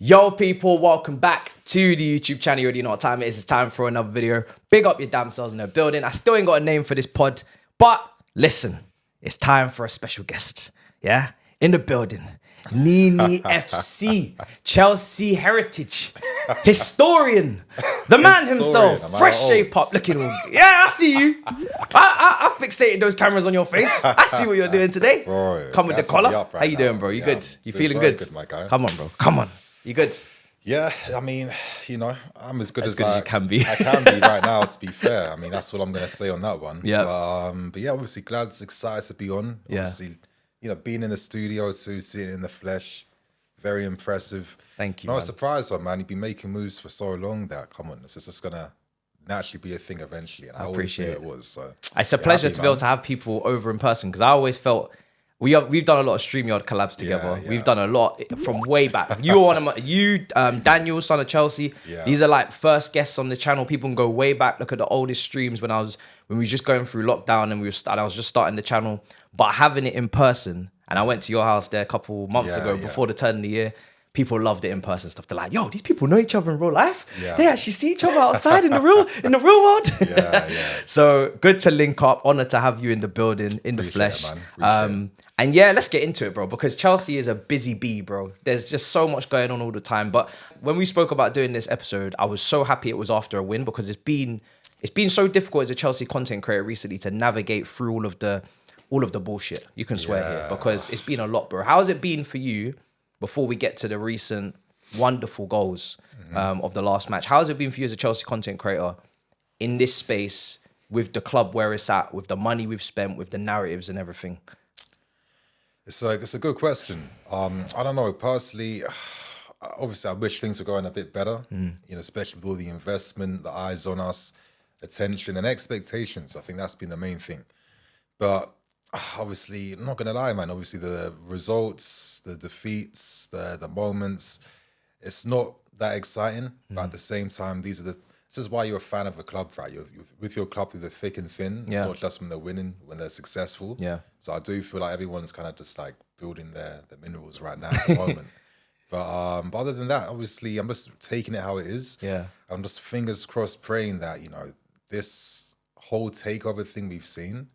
Yo people, welcome back to the YouTube channel. You already know what time it is. It's time for another video. Big up your damn selves in the building. I still ain't got a name for this pod, but listen, it's time for a special guest. Yeah, in the building. Nini FC, Chelsea heritage, historian, the man himself, fresh shape up, looking all. Yeah, I see you. I fixated those cameras on your face. I see what you're doing today. Bro, come with the collar. Right, how you doing, bro? You good? You feeling good? My guy. Come on, bro. Come on. You good? Yeah, I mean, you know, I'm as good as you can be. I can be right now, to be fair. I mean, that's what I'm going to say on that one. Yeah. But yeah, obviously, excited to be on. Yeah. Obviously, you know, being in the studio too, seeing it in the flesh, very impressive. Thank you. No, I was surprised, man. You've been making moves for so long that, come on, it's just going to naturally be a thing eventually. And I always knew it was. So it's a pleasure to be able to have people over in person, because I always felt we've done a lot of StreamYard collabs together. Yeah. We've done a lot from way back. You were one of Daniel, son of Chelsea. Yeah. These are like first guests on the channel. People can go way back. Look at the oldest streams when we were just going through lockdown and I was just starting the channel. But having it in person, and I went to your house there a couple months ago before the turn of the year. People loved it in person stuff. They're like, yo, these people know each other in real life. Yeah. They actually see each other outside in the real world. Yeah. So good to link up. Honor to have you in the building, in the flesh. And yeah, let's get into it, bro, because Chelsea is a busy bee, bro. There's just so much going on all the time. But when we spoke about doing this episode, I was so happy it was after a win, because it's been so difficult as a Chelsea content creator recently to navigate through all of the bullshit. You can swear here, because it's been a lot, bro. How has it been for you? Before we get to the recent wonderful goals of the last match, how has it been for you as a Chelsea content creator in this space with the club where it's at, with the money we've spent, with the narratives and everything? It's a good question. I don't know, personally, obviously I wish things were going a bit better, you know, especially with all the investment, the eyes on us, attention and expectations. I think that's been the main thing. But obviously, I'm not going to lie, man. Obviously, the results, the defeats, the moments, it's not that exciting. But at the same time, this is why you're a fan of a club, right? You're with your club through the thick and thin. It's not just when they're winning, when they're successful. Yeah. So I do feel like everyone's kind of just like building their minerals right now at the moment. But other than that, obviously, I'm just taking it how it is. Yeah. I'm just fingers crossed praying that, you know, this whole takeover thing we've seen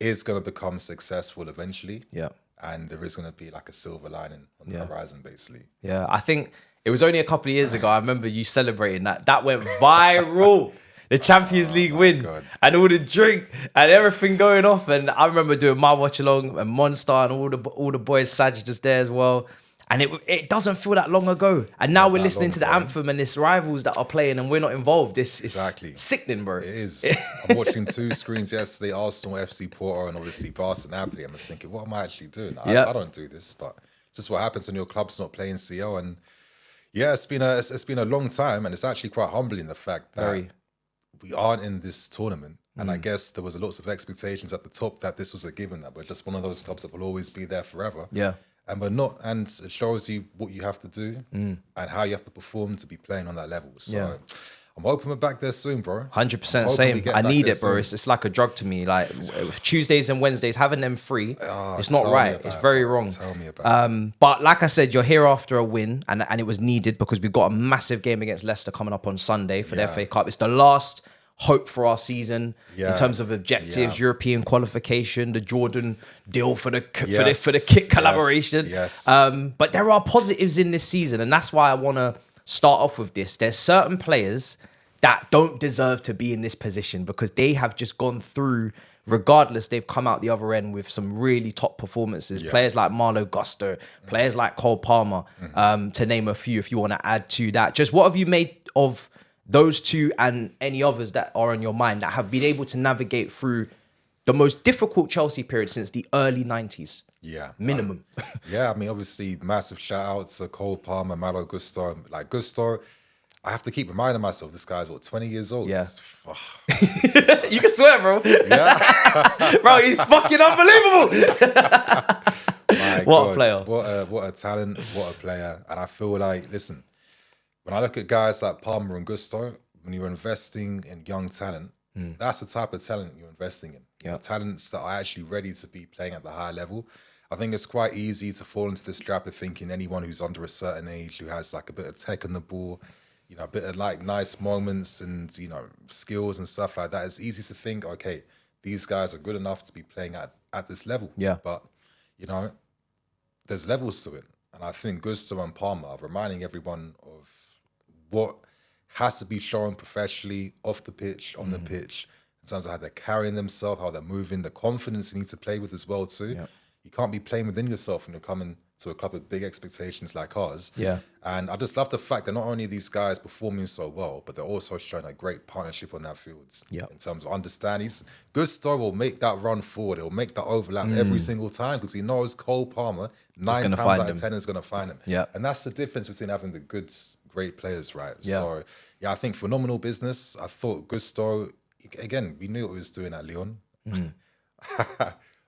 is going to become successful eventually. Yeah. And there is going to be like a silver lining on the horizon, basically. Yeah, I think it was only a couple of years ago, I remember you celebrating that. That went viral. The Champions League win. God. And all the drink and everything going off. And I remember doing my watch along and Monster and all the boys, Saj just there as well. And it doesn't feel that long ago. And now we're listening to the anthem and it's rivals that are playing and we're not involved. It's sickening, bro. It is. I'm watching two screens yesterday, Arsenal, FC Porto, and obviously Barca and Napoli. I'm just thinking, what am I actually doing? I don't do this, but it's just what happens when your club's not playing CO. And yeah, it's been a long time, and it's actually quite humbling, the fact that we aren't in this tournament. And I guess there was lots of expectations at the top that this was a given, that we're just one of those clubs that will always be there forever. Yeah. And we're not, and it shows you what you have to do and how you have to perform to be playing on that level. So I'm hoping we're back there soon, bro. 100% same. I need it, bro. It's like a drug to me. Like Tuesdays and Wednesdays, having them free, it's not right. It's very wrong. Tell me about it. But like I said, you're here after a win, and it was needed because we've got a massive game against Leicester coming up on Sunday for the FA Cup. It's the last hope for our season in terms of objectives, European qualification, the Jordan deal for the kit collaboration. But there are positives in this season, and that's why I want to start off with this. There's certain players that don't deserve to be in this position because they have just gone through. Regardless, they've come out the other end with some really top performances. Players like Malo Gusto, players like Cole Palmer, to name a few. If you want to add to that, just what have you made of those two and any others that are on your mind that have been able to navigate through the most difficult Chelsea period since the early 90s? Yeah. Minimum. I mean, obviously, massive shout out to Cole Palmer, Malo Gusto. Like Gusto, I have to keep reminding myself, this guy's, 20 years old? Yeah. You can swear, bro. Yeah. Bro, he's fucking unbelievable. What a player. What a talent, what a player. And I feel like, listen, when I look at guys like Palmer and Gusto, when you're investing in young talent, that's the type of talent you're investing in. Talents that are actually ready to be playing at the high level. I think it's quite easy to fall into this trap of thinking anyone who's under a certain age, who has like a bit of tech on the ball, you know, a bit of like nice moments and, you know, skills and stuff like that. It's easy to think, okay, these guys are good enough to be playing at this level. Yeah. But, you know, there's levels to it. And I think Gusto and Palmer are reminding everyone of what has to be shown professionally, off the pitch, on the pitch, in terms of how they're carrying themselves, how they're moving, the confidence you need to play with as well too. Yeah. You can't be playing within yourself when you're coming to a club with big expectations like ours. Yeah. And I just love the fact that not only are these guys performing so well, but they're also showing a great partnership on that field. Yeah. In terms of understanding. Gusto will make that run forward. He'll make that overlap every single time because he knows Cole Palmer, 9 times out of 10, is going to find him. Yeah. And that's the difference between having the good, great players, right? Yeah. So, yeah, I think phenomenal business. I thought Gusto, again, we knew what he was doing at Lyon.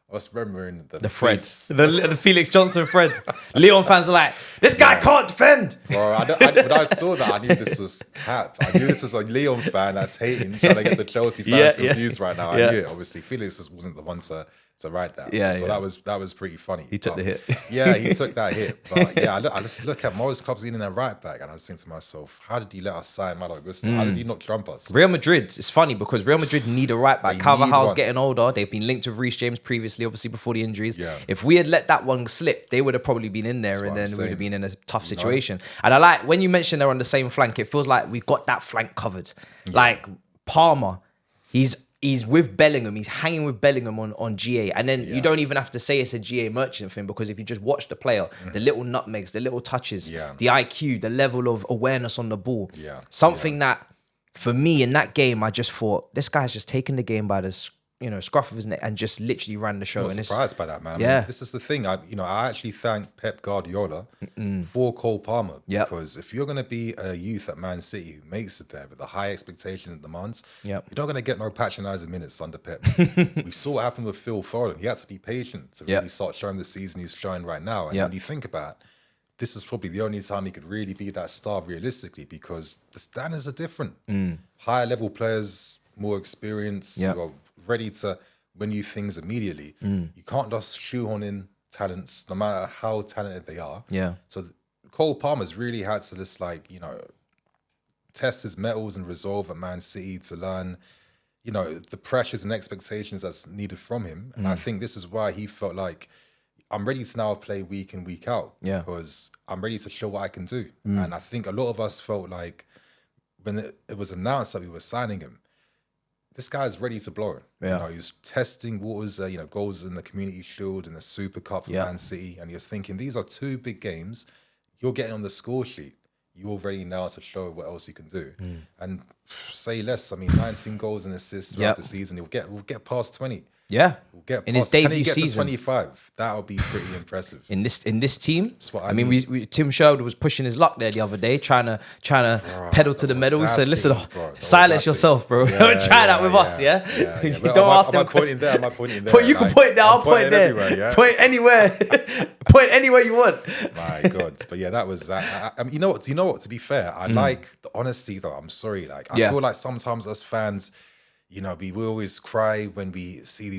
I was remembering the Fred, tweets. the Felix Johnson Fred. Leon fans are like, this guy can't defend. Bro, when I saw that, I knew this was cap. I knew this was a Leon fan that's hating, trying to get the Chelsea fans confused right now. I knew it. Obviously, Felix just wasn't the one to write that. So that was pretty funny. He took the hit. Yeah, he took that hit. But yeah, I just look at most clubs needing a right back, and I was thinking to myself, how did you let us sign Malo Gusto? How did you not trump us? Real Madrid, it's funny because Real Madrid need a right back. They Carvajal's need one. getting older. They've been linked with Reece James previously, obviously before the injuries. Yeah. If we had let that one slip, they would have probably been in there That's and what then I'm we would have saying. been in a tough situation. And I like, when you mention they're on the same flank, it feels like we've got that flank covered. Like Palmer, he's with Bellingham. He's hanging with Bellingham on GA. And then you don't even have to say it's a GA merchant thing because if you just watch the player, the little nutmegs, the little touches, the IQ, the level of awareness on the ball, something that for me in that game, I just thought, this guy's just taken the game by the scruff of his neck and just literally ran the show. I was and surprised by that, man. I Yeah. mean, this is the thing. I actually thank Pep Guardiola for Cole Palmer because if you're going to be a youth at Man City who makes it there with the high expectations and demands, you're not going to get no patronising minutes under Pep. We saw what happened with Phil Foden. He had to be patient to really start showing the season he's showing right now. And when you think about it, this is probably the only time he could really be that star realistically because the standards are different. Higher level players, more experience, who are ready to win you things immediately. You can't just shoehorn in talents, no matter how talented they are. So Cole Palmer's really had to just test his mettle and resolve at Man City to learn, the pressures and expectations that's needed from him. And I think this is why he felt like, I'm ready to now play week in, week out because I'm ready to show what I can do. And I think a lot of us felt like when it was announced that we were signing him, this guy's ready to blow it. He's testing waters, goals in the Community Shield and the Super Cup for Man City. And he was thinking, these are 2 big games. You're getting on the score sheet. You're ready now to show what else you can do. And say less. I mean, 19 goals and assists throughout the season. We'll get past 20. Yeah. We'll get in his past, debut can he get season. to 25? That'll be pretty impressive. In this team, That's what I mean, we Tim Sherwood was pushing his luck there the other day, trying to pedal to the metal. He said, "Listen, silence yourself, bro. Don't try that with us, yeah." You don't ask them. Am I pointing there? Am I pointing there? You can point there. I'll point there. Point anywhere. Point anywhere you want. My God, but yeah, that was. You know what? To be fair, I like the honesty though. I'm sorry, I feel like sometimes us fans, we always cry when we hear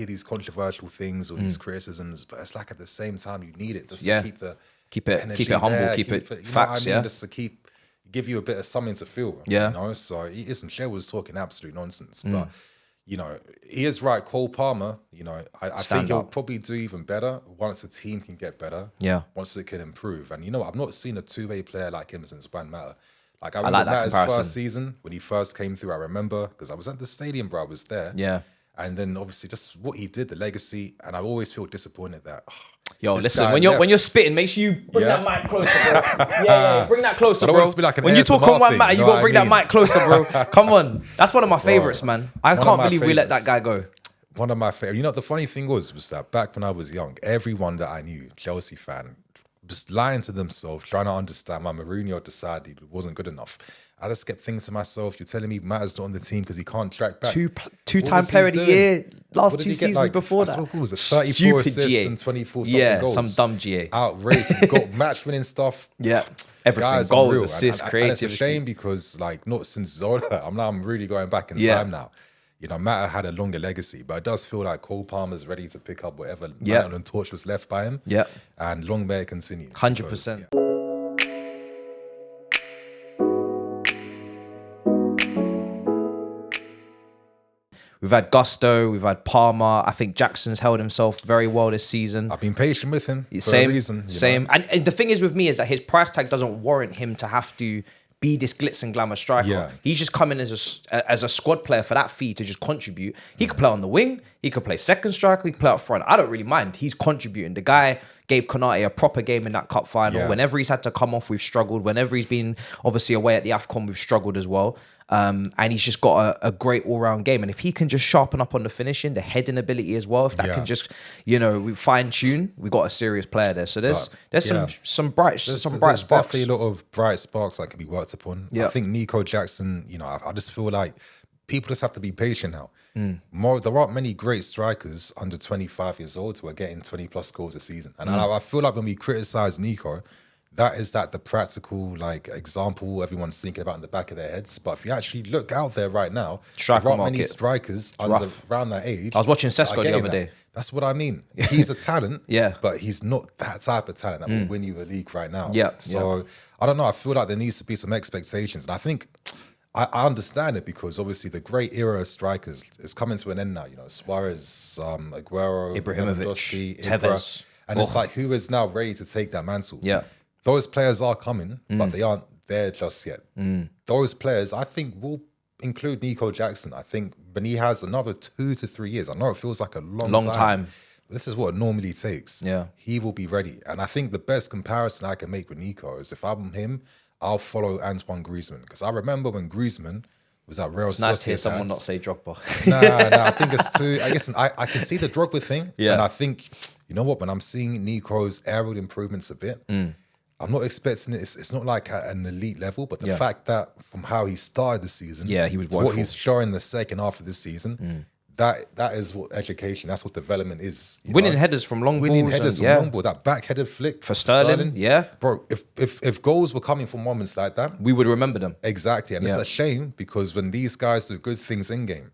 these controversial things or these criticisms, but it's like at the same time you need it just to keep it humble, there, keep it facts, what I mean? Just to give you a bit of something to feel. So listen, Cher was talking absolute nonsense, but he is right. Cole Palmer, I think he'll probably do even better once the team can get better. Once it can improve, and I've not seen a 2-way player like him since Van Matter. Like I remember Matter's first season when he first came through. I remember because I was at the stadium, bro. I was there. And then obviously just what he did, the legacy, and I always feel disappointed that. Yo, listen, when you're spitting, make sure you bring that mic closer, bro. Bring that closer, bro. When you talk on one matter, you gotta bring that mic closer, bro. Come on, that's one of my favorites, man. I can't believe we let that guy go. One of my favorites. The funny thing was that back when I was young, everyone that I knew, Chelsea fan, just lying to themselves, trying to understand why Mourinho decided it wasn't good enough. I just kept thinking to myself, you're telling me Matter's not on the team because he can't track back. Two-time player of the year, last 2 seasons before that. What was it? 34 assists and 24 something goals. Some dumb GA. Outrageous. Got match-winning stuff. Everything. Goals, assists, creativity. And it's a shame because, not since Zola, I'm really going back in time now. you know, Mata had a longer legacy, but it does feel like Cole Palmer's ready to pick up whatever mantle and torch was left by him. Yeah. And long may it continue. 100%. We've had Gusto, we've had Palmer. I think Jackson's held himself very well this season. I've been patient with him for Same a reason. Same. And the thing is with me is that his price tag doesn't warrant him to have to be this glitz and glamour striker. Yeah. He's just coming as a squad player for that fee to just contribute. He could play on the wing. He could play second striker. He could play up front. I don't really mind. He's contributing. The guy gave Konate a proper game in that cup final. Yeah. Whenever he's had to come off, we've struggled. Whenever he's been obviously away at the AFCON, we've struggled as well. And he's just got a great all-round game. And if he can just sharpen up on the finishing, the heading ability as well, if that can just, we fine-tune, we got a serious player there. So there's some bright sparks. Definitely a lot of bright sparks that can be worked upon. Yeah. I think Nico Jackson, I just feel like people just have to be patient now. There aren't many great strikers under 25 years old who are getting 20-plus goals a season. And I feel like when we criticize Nico, that is the practical example everyone's thinking about in the back of their heads. But if you actually look out there right now, there aren't many strikers around that age. I was watching Sesko the other day. That's what I mean. He's a talent, Yeah. but he's not that type of talent that will win you a league right now. Yeah. So I don't know. I feel like there needs to be some expectations. And I think I understand it because obviously the great era of strikers is coming to an end now. Suarez, Aguero, Ibrahimovic, Thabz. And it's like, who is now ready to take that mantle? Yeah. Those players are coming, but they aren't there just yet. Those players, I think, will include Nico Jackson. I think when he has another 2 to 3 years, I know it feels like a long time. But this is what it normally takes. Yeah. He will be ready. And I think the best comparison I can make with Nico is if I'm him, I'll follow Antoine Griezmann. Because I remember when Griezmann was at Real Sociedad. It's nice to hear someone not say Drogba. Nah, I think it's too... I can see the Drogba thing. Yeah. And I think, you know what, when I'm seeing Nico's aerial improvements a bit, I'm not expecting it. It's not like at an elite level, but the fact that from how he started the season, he was to what he's showing the second half of this season, that is what education, that's what development is. Winning headers from long balls. Winning headers from long ball, that back-headed flick. For Sterling, yeah. Bro, if goals were coming from moments like that, we would remember them. Exactly. And it's a shame because when these guys do good things in-game,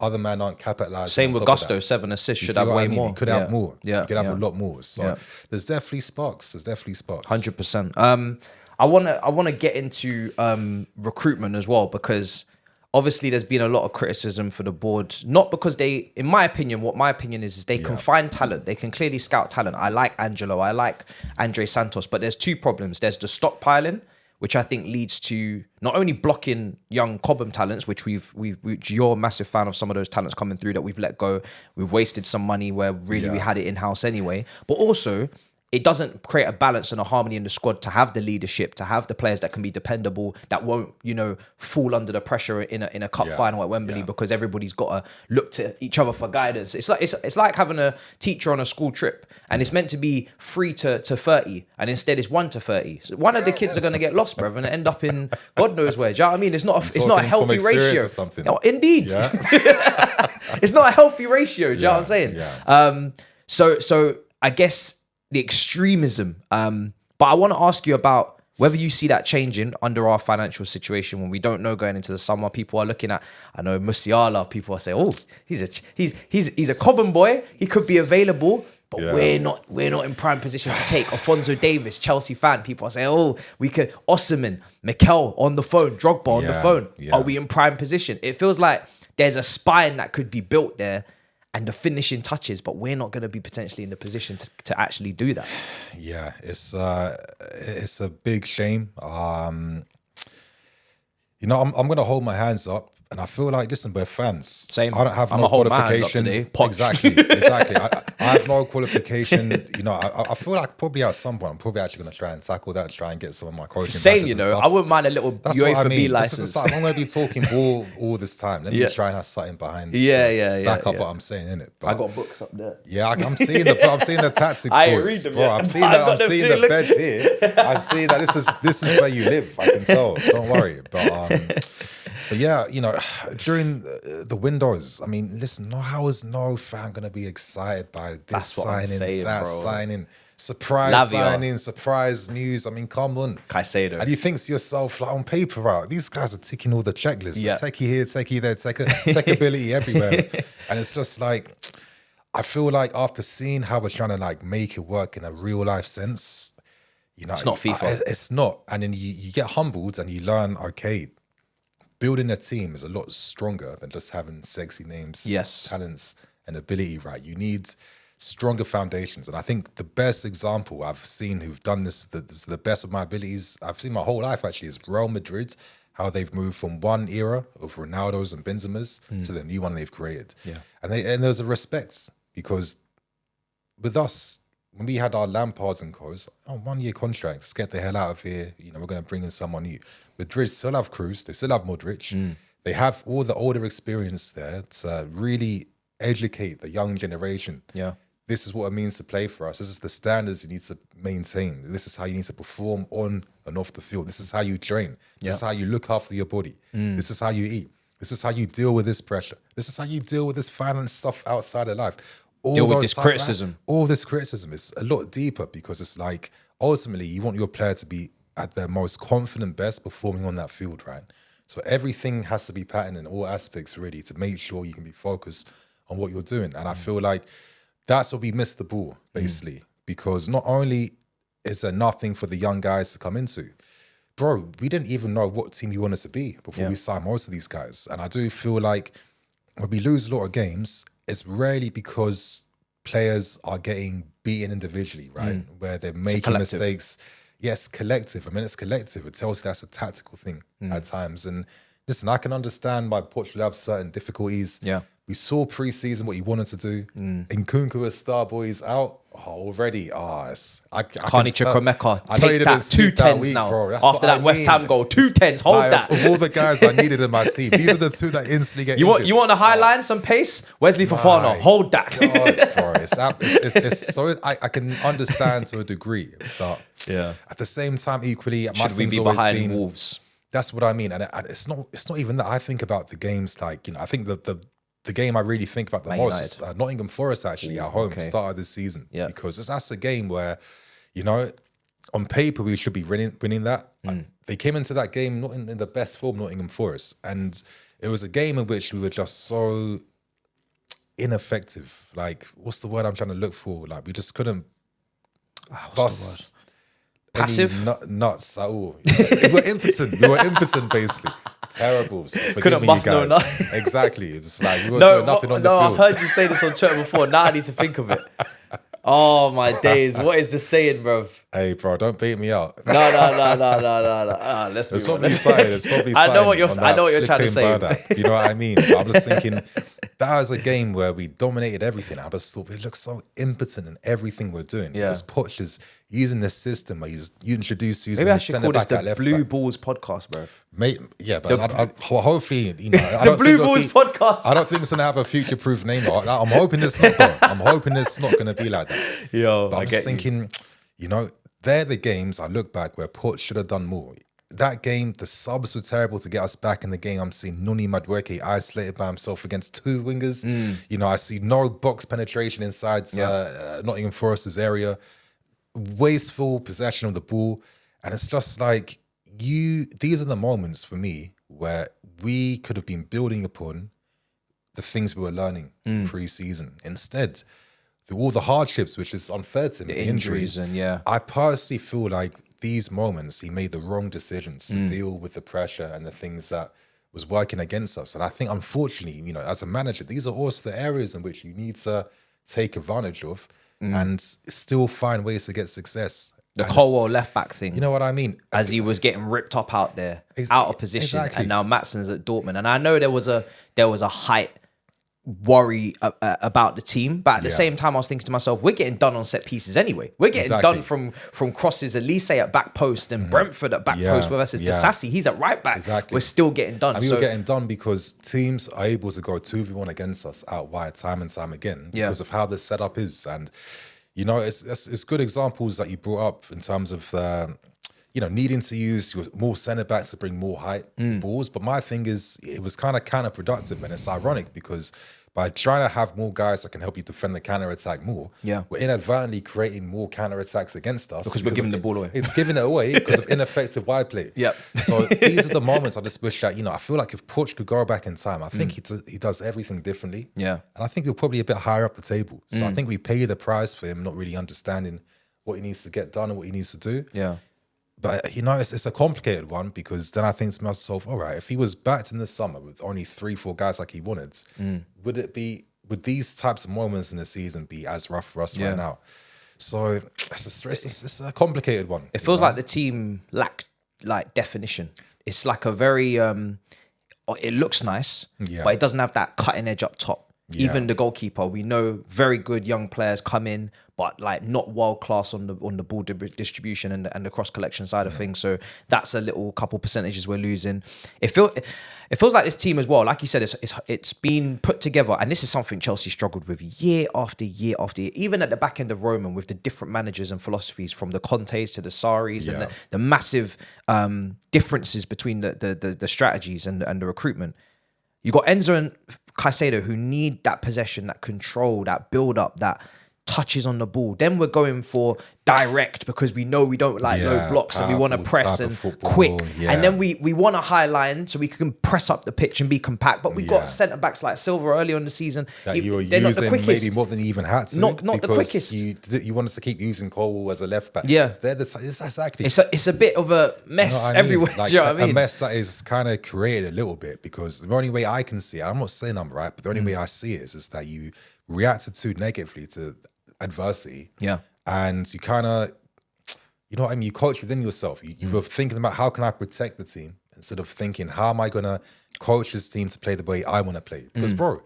other men aren't capitalized. Same with Gusto, 7 assists, should have way more. He could have more. Yeah. He could have a lot more. So there's definitely sparks. 100%. I want to get into recruitment as well because obviously there's been a lot of criticism for the board, not because they, in my opinion, what my opinion is they can find talent. They can clearly scout talent. I like Angelo. I like Andre Santos, but there's two problems. There's the stockpiling, which I think leads to not only blocking young COBHAM talents, which which you're a massive fan of some of those talents coming through that we've let go. We've wasted some money where really we had it in-house anyway. But also, it doesn't create a balance and a harmony in the squad to have the leadership, to have the players that can be dependable, that won't, fall under the pressure in a cup final at Wembley because everybody's got to look to each other for guidance. It's like having a teacher on a school trip and it's meant to be 3 to 30 and instead it's 1 to 30. So one of the kids are going to get lost, bruv, and end up in God knows where. Do you know what I mean? It's not a healthy ratio. Or something. No, indeed. Yeah. It's not a healthy ratio. Do you know what I'm saying? Yeah. So I guess the extremism. But I want to ask you about whether you see that changing under our financial situation when we don't know going into the summer. People are looking at, I know Musiala, people are saying, oh, he's a COBHAM boy. He could be available, but we're not in prime position to take Alphonso Davies, Chelsea fan. People are saying, oh, we could Osimhen, Mikel on the phone, Drogba on the phone. Are we in prime position? It feels like there's a spine that could be built there and the finishing touches, but we're not going to be potentially in the position to actually do that. Yeah, it's a big shame. I'm going to hold my hands up. And I feel like, listen, we're fans. Same. I don't have no qualification. Exactly. I have no qualification. I feel like probably at some point, I'm probably actually going to try and tackle that, try and get some of my coaching. Same, I wouldn't mind a little UEFA B license. I'm going to be talking all this time. Let me try and have something behind. Back up what I'm saying, innit? But I got books up there. Yeah, I'm seeing the tactics. I read them. Bro, I'm seeing the beds here. I see that this is where you live. I can tell. Don't worry. But But yeah, during the windows, I mean, listen, how is no fan going to be excited by this signing, that signing, surprise signing, surprise news? I mean, come on. Caicedo. And you think to yourself, like, on paper, out, these guys are ticking all the checklists. Yeah. Techie here, techie there, tech ability everywhere. And it's just like, I feel like after seeing how we're trying to like make it work in a real life sense, it's not FIFA. It's not. And then you get humbled and you learn, okay, building a team is a lot stronger than just having sexy names, talents, and ability, right? You need stronger foundations. And I think the best example I've seen who've done this is the best of my abilities, I've seen my whole life actually, is Real Madrid, how they've moved from one era of Ronaldo's and Benzema's to the new one they've created. Yeah. And there's a respect, because with us, when we had our Lampards and co's, 1 year contracts, get the hell out of here. We're going to bring in someone new. Madrid still have Cruz, they still have Modric. They have all the older experience there to really educate the young generation. Yeah. This is what it means to play for us. This is the standards you need to maintain. This is how you need to perform on and off the field. This is how you train. This is how you look after your body. This is how you eat. This is how you deal with this pressure. This is how you deal with this finance stuff outside of life. Deal with this criticism. All this criticism is a lot deeper, because it's like, ultimately, you want your player to be at their most confident best performing on that field, right? So everything has to be patterned in all aspects, really, to make sure you can be focused on what you're doing. And I feel like that's where we missed the ball, basically, because not only is there nothing for the young guys to come into, bro, we didn't even know what team we wanted to be before we signed most of these guys. And I do feel like when we lose a lot of games, it's rarely because players are getting beaten individually, right? Where they're making mistakes. Yes, collective. I mean, it's collective. It tells you that's a tactical thing at times. And listen, I can understand why Portugal have certain difficulties. Yeah. We saw pre-season what he wanted to do. Nkunku as star boys out already. I Carney Chukwuemeka, take that 2-10s now. Bro. After that West Ham goal, 2-10s, hold that. Of all the guys I needed in my team, these are the two that instantly get injured. You want a high line, some pace? Wesley Fofana, hold that. God, bro, it's so, I can understand to a degree, but at the same time, equally, my thing's always been Wolves. That's what I mean, and it's not even that I think about the games like, I think the game I really think about the most is Nottingham Forest, actually, at home, start of this season. Yeah. Because that's a game where, on paper, we should be winning that. They came into that game not in the best form, Nottingham Forest. And it was a game in which we were just so ineffective. Like, what's the word I'm trying to look for? Like, we just couldn't bust. Passive? Nuts at all. We were impotent. We were impotent, basically. Terrible. So forgive me, you guys. Exactly. It's like we weren't doing nothing on the field. I've heard you say this on Twitter before. Now I need to think of it. Oh my days! What is the saying, bruv? Hey, bro, don't bait me out. No. Let's be honest. It's probably I know what you're trying to say. You know what I mean? I'm just thinking that was a game where we dominated everything. I just thought we looked so impotent in everything we're doing. Because Poch is using this system where you introduce using the centre back at left back. Blue Balls podcast, bro. Mate, yeah, but hopefully, the Blue Balls podcast. I don't think it's gonna have a future-proof name. I'm hoping it's not. Though. I'm hoping it's not gonna be like that. But I'm just thinking, they're the games I look back where Port should have done more. That game, the subs were terrible to get us back in the game. I'm seeing Nuni Madueke isolated by himself against two wingers. I see no box penetration inside Nottingham Forest's area. Wasteful possession of the ball. And it's just like, these are the moments for me where we could have been building upon the things we were learning pre-season. Instead, through all the hardships, which is unfair to him, the injuries, and I personally feel like these moments, he made the wrong decisions to deal with the pressure and the things that was working against us. And I think, unfortunately, as a manager, these are also the areas in which you need to take advantage of and still find ways to get success. The Colwell left back thing. You know what I mean? As he was getting ripped up out there, out of position, and now Matson's at Dortmund. And I know there was a height worry about the team, but at the same time I was thinking to myself, we're getting done on set pieces anyway. We're getting done from crosses, Elise at back post and Brentford at back post versus Disassi. He's at right back. We're still getting done. And we were getting done because teams are able to go 2v1 against us out wide time and time again because of how the setup is. And it's good examples that you brought up in terms of needing to use more centre backs to bring more height balls. But my thing is, it was kind of counterproductive, and it's ironic because by trying to have more guys that can help you defend the counter-attack more, we're inadvertently creating more counter-attacks against us. Because we're giving the ball away. It's giving it away because of ineffective wide play. So these are the moments I just wish that, I feel like if Poch could go back in time, I think he does everything differently. And I think we're probably a bit higher up the table. So I think we pay the price for him not really understanding what he needs to get done and what he needs to do. But, it's a complicated one because then I think to myself, all right, if he was backed in the summer with only 3-4 guys like he wanted, would these types of moments in the season be as rough for us right now? So it's a complicated one. It feels like the team lacked definition. It's like a very, it looks nice, but it doesn't have that cutting edge up top. Even the goalkeeper, we know very good young players come in, but not world class on the ball distribution and the cross collection side of things. So that's a little couple percentages we're losing. It feels like this team as well. Like you said, it's been put together, and this is something Chelsea struggled with year after year after year. Even at the back end of Roman, with the different managers and philosophies, from the Contes to the Sarris and the massive differences between the strategies and the recruitment. You got Enzo and Caicedo who need that possession, that control, that build up, that touches on the ball. Then we're going for direct because we know we don't like low blocks and we want to press and quick. And then we want a high line so we can press up the pitch and be compact. But we got centre backs like Silva earlier in the season. That you were using not the quickest. Maybe more than you even had to. Not the quickest. You want us to keep using Cole as a left back. It's exactly. It's a bit of a mess everywhere. Like, do you know what I mean? A mess that is kind of created a little bit because the only way I can see it, I'm not saying I'm right, but the only way I see it is that you reacted too negatively to adversity, and you kind of, you coach within yourself. You were thinking about how can I protect the team instead of thinking how am I gonna coach this team to play the way I want to play. Because bro,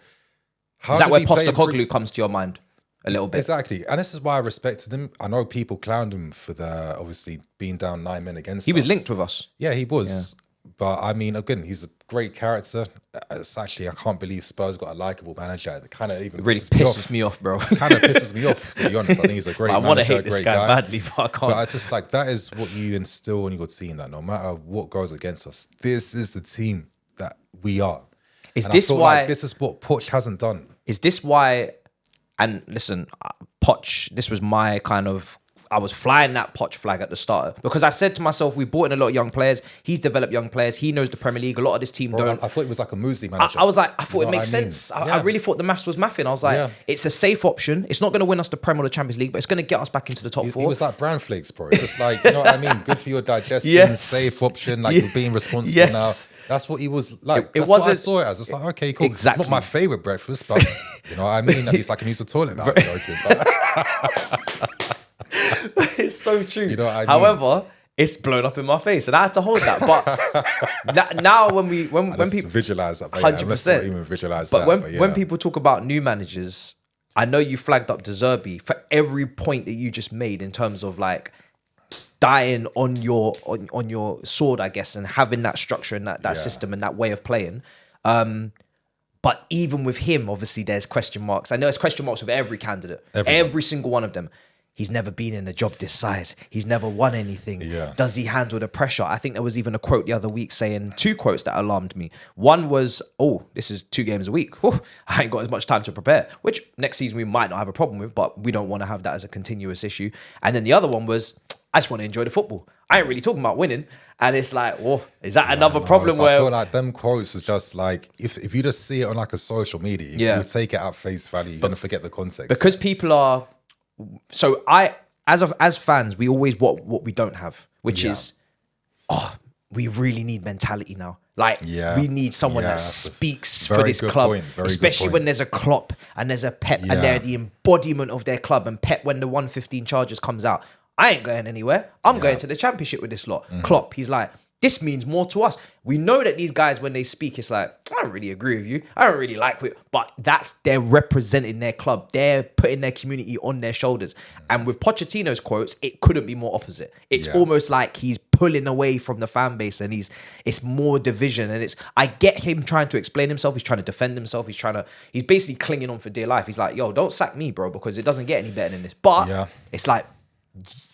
is that where Postecoglou comes to your mind a little bit? Exactly, and this is why I respected him. I know people clowned him for obviously being down 9 men against us. He was linked with us. Yeah, he was. But I mean, again, he's a great character. It's actually, I can't believe Spurs got a likable manager. It kind of even really pisses me off, bro. Kind of pisses me off, to be honest. I think he's a great manager. I want to hate this guy badly, but I can't. But it's just like, that is what you instill in your team, that no matter what goes against us, this is the team that we are. Is this why? This is what Poch hasn't done. Is this why? And listen, Poch, this was my kind of, I was flying that Poch flag at the start because I said to myself, we brought in a lot of young players. He's developed young players. He knows the Premier League. A lot of this team don't. I thought it was like a Muesli manager. I thought it makes sense. I really thought the maths was mathing. I was like, it's a safe option. It's not going to win us the Premier or the Champions League, but it's going to get us back into the top four. It was like bran flakes, bro. It's just like, you know what I mean? Good for your digestion, safe option. Like you're being responsible now. That's what he was like. That's what I saw it as. It's like, okay, cool. Exactly. Not my favorite breakfast, but you know what I mean? At least I can use the toilet now. I'm joking, it's so true. You know what I mean? However, it's blown up in my face, and I had to hold that. But now, when people visualize that, 100%, even visualize but that. When people talk about new managers, I know you flagged up De Zerbi for every point that you just made in terms of like dying on your sword, I guess, and having that structure and that system and that way of playing. But even with him, obviously, there's question marks. I know there's question marks with every candidate, every single one of them. He's never been in a job this size. He's never won anything. Does he handle the pressure? I think there was even a quote the other week saying, 2 quotes that alarmed me. One was, this is 2 games a week. Whew, I ain't got as much time to prepare, which next season we might not have a problem with, but we don't want to have that as a continuous issue. And then the other one was, I just want to enjoy the football. I ain't really talking about winning. And it's like, is that another problem where... I feel like them quotes is just like, if you just see it on like a social media, you take it at face value, you're going to forget the context. Because people are... So as fans, we always want what we don't have, which is, we really need mentality now. Like, we need someone that speaks for this club, especially when there's a Klopp and there's a Pep and they're the embodiment of their club. And Pep, when the 115 charges comes out, I ain't going anywhere. I'm going to the Championship with this lot. Klopp, he's like, this means more to us. We know that these guys, when they speak, it's like, I don't really agree with you. I don't really like it. But they're representing their club. They're putting their community on their shoulders. And with Pochettino's quotes, it couldn't be more opposite. It's almost like he's pulling away from the fan base and it's more division. And I get him trying to explain himself. He's trying to defend himself. He's basically clinging on for dear life. He's like, yo, don't sack me, bro, because it doesn't get any better than this. But it's like,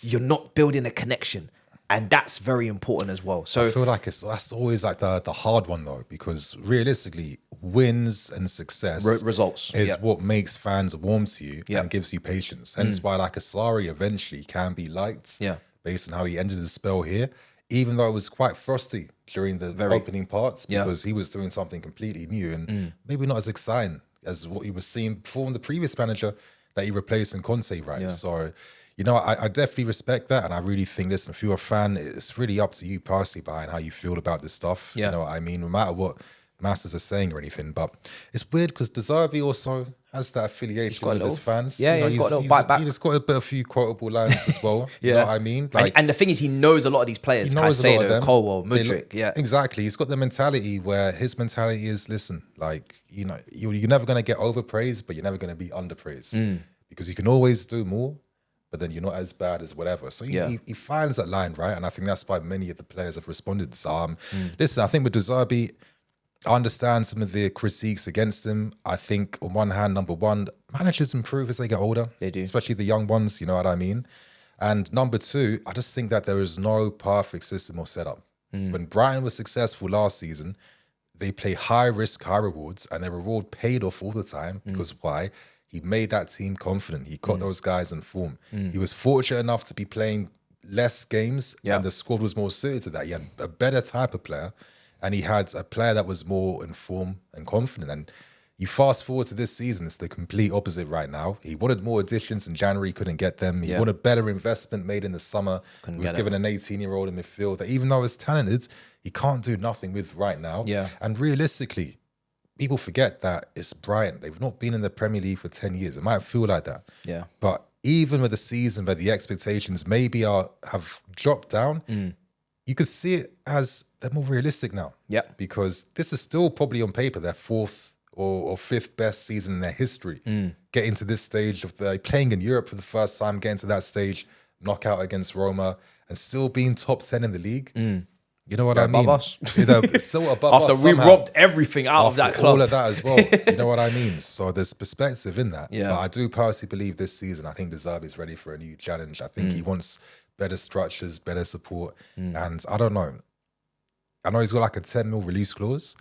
you're not building a connection. And that's very important as well. So I feel like that's always like the hard one though, because realistically, wins and success results is what makes fans warm to you Yeah. and gives you patience. Hence why like Asari eventually can be liked based on how he ended the spell here, even though it was quite frosty during the opening parts because he was doing something completely new and maybe not as exciting as what he was seeing before the previous manager that he replaced in Conte, right? Yeah. So, you know, I definitely respect that. And I really think, listen, if you're a fan, it's really up to you personally behind how you feel about this stuff. Yeah. You know what I mean? No matter what Masters are saying or anything. But it's weird because De Zerbi also has that affiliation with his fans. Yeah, you know, he's got a little bite back. He's got a few quotable lines as well. You know what I mean? Like, and the thing is, he knows a lot of these players. He knows a lot of them. Colwell, Mudryk, Exactly. He's got the mentality where his mentality is, listen, like, you know, you're never going to get overpraised, but you're never going to be underpraised. Because you can always do more, but then you're not as bad as whatever. So he finds that line, right? And I think that's why many of the players have responded. So, listen, I think with De Zerbi, I understand some of the critiques against him. I think on one hand, number one, managers improve as they get older. They do. Especially the young ones, you know what I mean? And number two, I just think that there is no perfect system or setup. When Brighton was successful last season, they play high risk, high rewards, and their reward paid off all the time. Because why? He made that team confident. He got those guys in form. He was fortunate enough to be playing less games, and the squad was more suited to that. He had a better type of player, and he had a player that was more in form and confident. And you fast forward to this season, it's the complete opposite right now. He wanted more additions in January, couldn't get them. He wanted better investment made in the summer. He was given an 18-year-old in midfield that even though he's talented, he can't do nothing with right now. And realistically, people forget that it's Brighton. They've not been in the Premier League for 10 years. It might feel like that. But even with a season where the expectations maybe have dropped down, you could see it as they're more realistic now. Because this is still probably on paper their fourth or fifth best season in their history. Getting to this stage of playing in Europe for the first time, getting to that stage, knockout against Roma, and still being top 10 in the league. You know what I mean? Above us. Still above us After we somehow. robbed everything out of that club. All of that as well. You know what I mean? So there's perspective in that. But I do personally believe this season, I think De Zerbi is ready for a new challenge. I think he wants better structures, better support. And I don't know. I know he's got like a 10 mil release clause.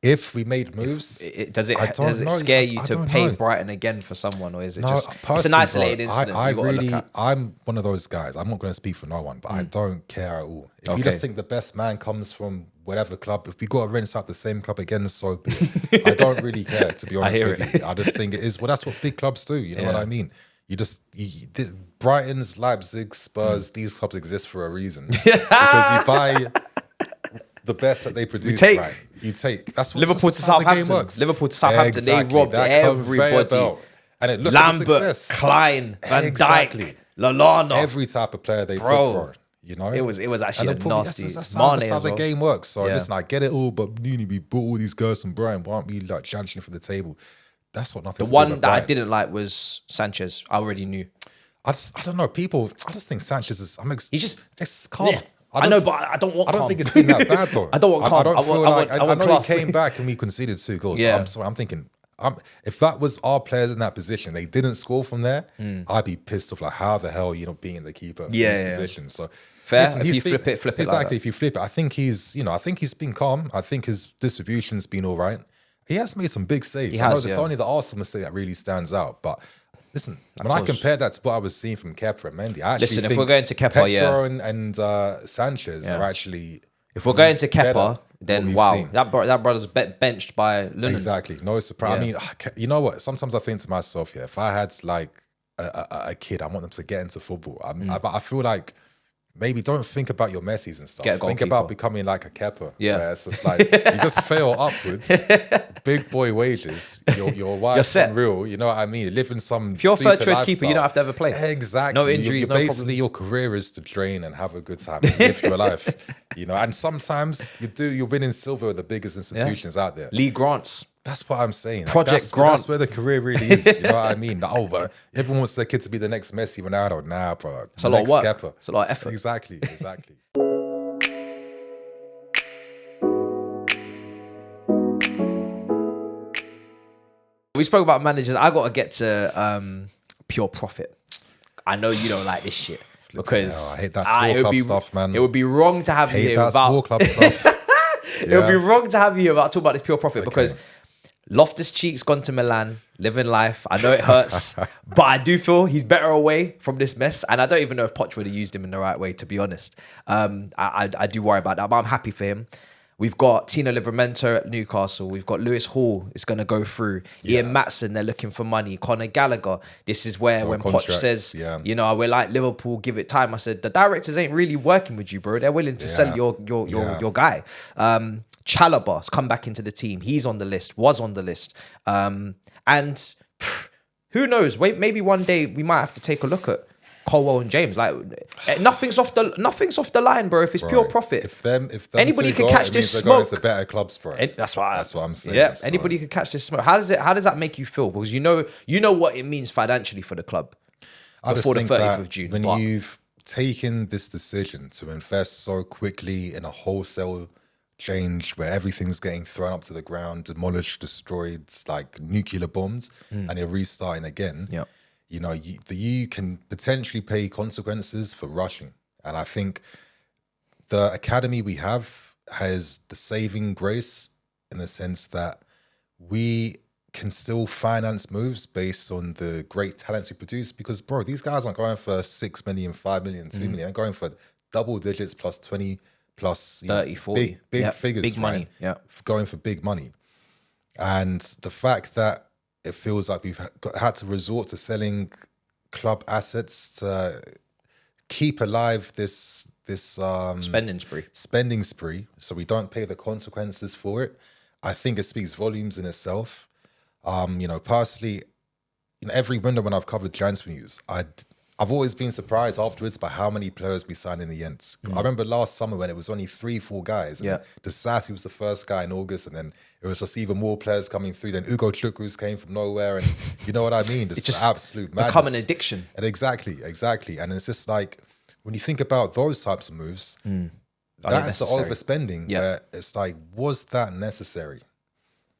If we made moves, does it scare you to pay Brighton again for someone, or is it just it's an isolated incident? I'm one of those guys. I'm not going to speak for no one, but I don't care at all. If you just think the best man comes from whatever club, if we got to rinse out the same club again, so be it. I don't really care, to be honest with you. I just think it is. Well, that's what big clubs do. You know what I mean? Brighton's, Leipzig, Spurs, these clubs exist for a reason because you buy the best that they produce, right? You take. That's what Liverpool to Southampton. Liverpool to Southampton. Exactly. They robbed everybody. And it looked Lambert, Klein, Van Dijk, Lallana. Every type of player they took, bro. You know, it was actually a nasty. That's how the game works. So listen, I get it all, but we bought all these guys from Brighton. Why aren't we like challenging for the table? That's what nothing. The one that I didn't like was Sanchez. I already knew. I don't know. I just think Sanchez is. It's calm. Yeah. I know, but I don't want. I don't think it's been that bad though. I don't want calm. I know he came back and we conceded 2 goals. Yeah. I'm thinking, if that was our players in that position, they didn't score from there, I'd be pissed off. Like, how the hell you not being the keeper in this position? So fair. Listen, if you flip it exactly. Like if you flip it, I think he's been calm. I think his distribution's been all right. He has made some big saves. I know it's only the Arsenal mistake that really stands out, but. Listen, when I compare that to what I was seeing from Kepa and Mendy, I actually think if we're going to Kepa, Pedro and Sanchez are actually. If we're going to Kepa, then wow, that brother's benched by Lunin. Exactly, no surprise. I mean, you know what? Sometimes I think to myself, if I had like a kid, I want them to get into football. But I feel like. Maybe don't think about your Messis and stuff. Think about becoming like a Kepa. Where it's just like you just fail upwards, big boy wages. Your wife's unreal. You know what I mean? Living some. If you're third choice keeper, you don't have to ever play. Exactly. No injuries. Basically, your career is to train and have a good time and live your life. You know, and sometimes you're winning silver with the biggest institutions out there. Lee Grants. That's what I'm saying. Project Grant. That's where the career really is. You know what I mean? But everyone wants their kid to be the next Messi, Ronaldo. Nah, bro. It's a lot of work. Kepa. It's a lot of effort. Exactly. We spoke about managers. I got to get to pure profit. I know you don't like this shit. because I hate that small club stuff, man. It would be wrong to have you Hate here that without small club stuff. it would be wrong to have you about talking about this pure profit because Loftus-Cheek's gone to Milan, living life. I know it hurts, but I do feel he's better away from this mess. And I don't even know if Poch would have used him in the right way, to be honest. I do worry about that, but I'm happy for him. We've got Tino Livramento at Newcastle. We've got Lewis Hall is going to go through. Ian Matson, they're looking for money. Conor Gallagher. This is where when Poch says, you know, we're like Liverpool, give it time. I said, the directors ain't really working with you, bro. They're willing to sell your guy. Chalobah's come back into the team. He's on the list, was on the list. And who knows? Wait, maybe one day we might have to take a look at Colwell and James. Like nothing's off the line, bro. If it's pure profit, if anybody can catch this smoke. It's better clubs, bro. That's what I'm saying. Yeah, so. Anybody can catch this smoke. How does that make you feel? Because you know what it means financially for the club before the 30th of June. When you've taken this decision to invest so quickly in a wholesale change where everything's getting thrown up to the ground, demolished, destroyed, it's like nuclear bombs, and you're restarting again. Yeah. You know, you can potentially pay consequences for rushing. And I think the academy we have has the saving grace in the sense that we can still finance moves based on the great talents we produce because, bro, these guys aren't going for 6 million, 5 million, 2 million. They're going for double digits plus 20 plus 30, 40. Big figures. Big money. Yeah. Going for big money. And the fact that it feels like we've had to resort to selling club assets to keep alive this spending spree, so we don't pay the consequences for it. I think it speaks volumes in itself. You know, personally, in every window when I've covered transfer news, I've always been surprised afterwards by how many players we signed in the end. I remember last summer when it was only 3-4 guys. And Sassy was the first guy in August, and then it was just even more players coming through. Then Ugo Chukwu's came from nowhere, and you know what I mean? It's just absolute madness. Become an addiction. And exactly. And it's just like, when you think about those types of moves, that's the overspending where it's like, was that necessary?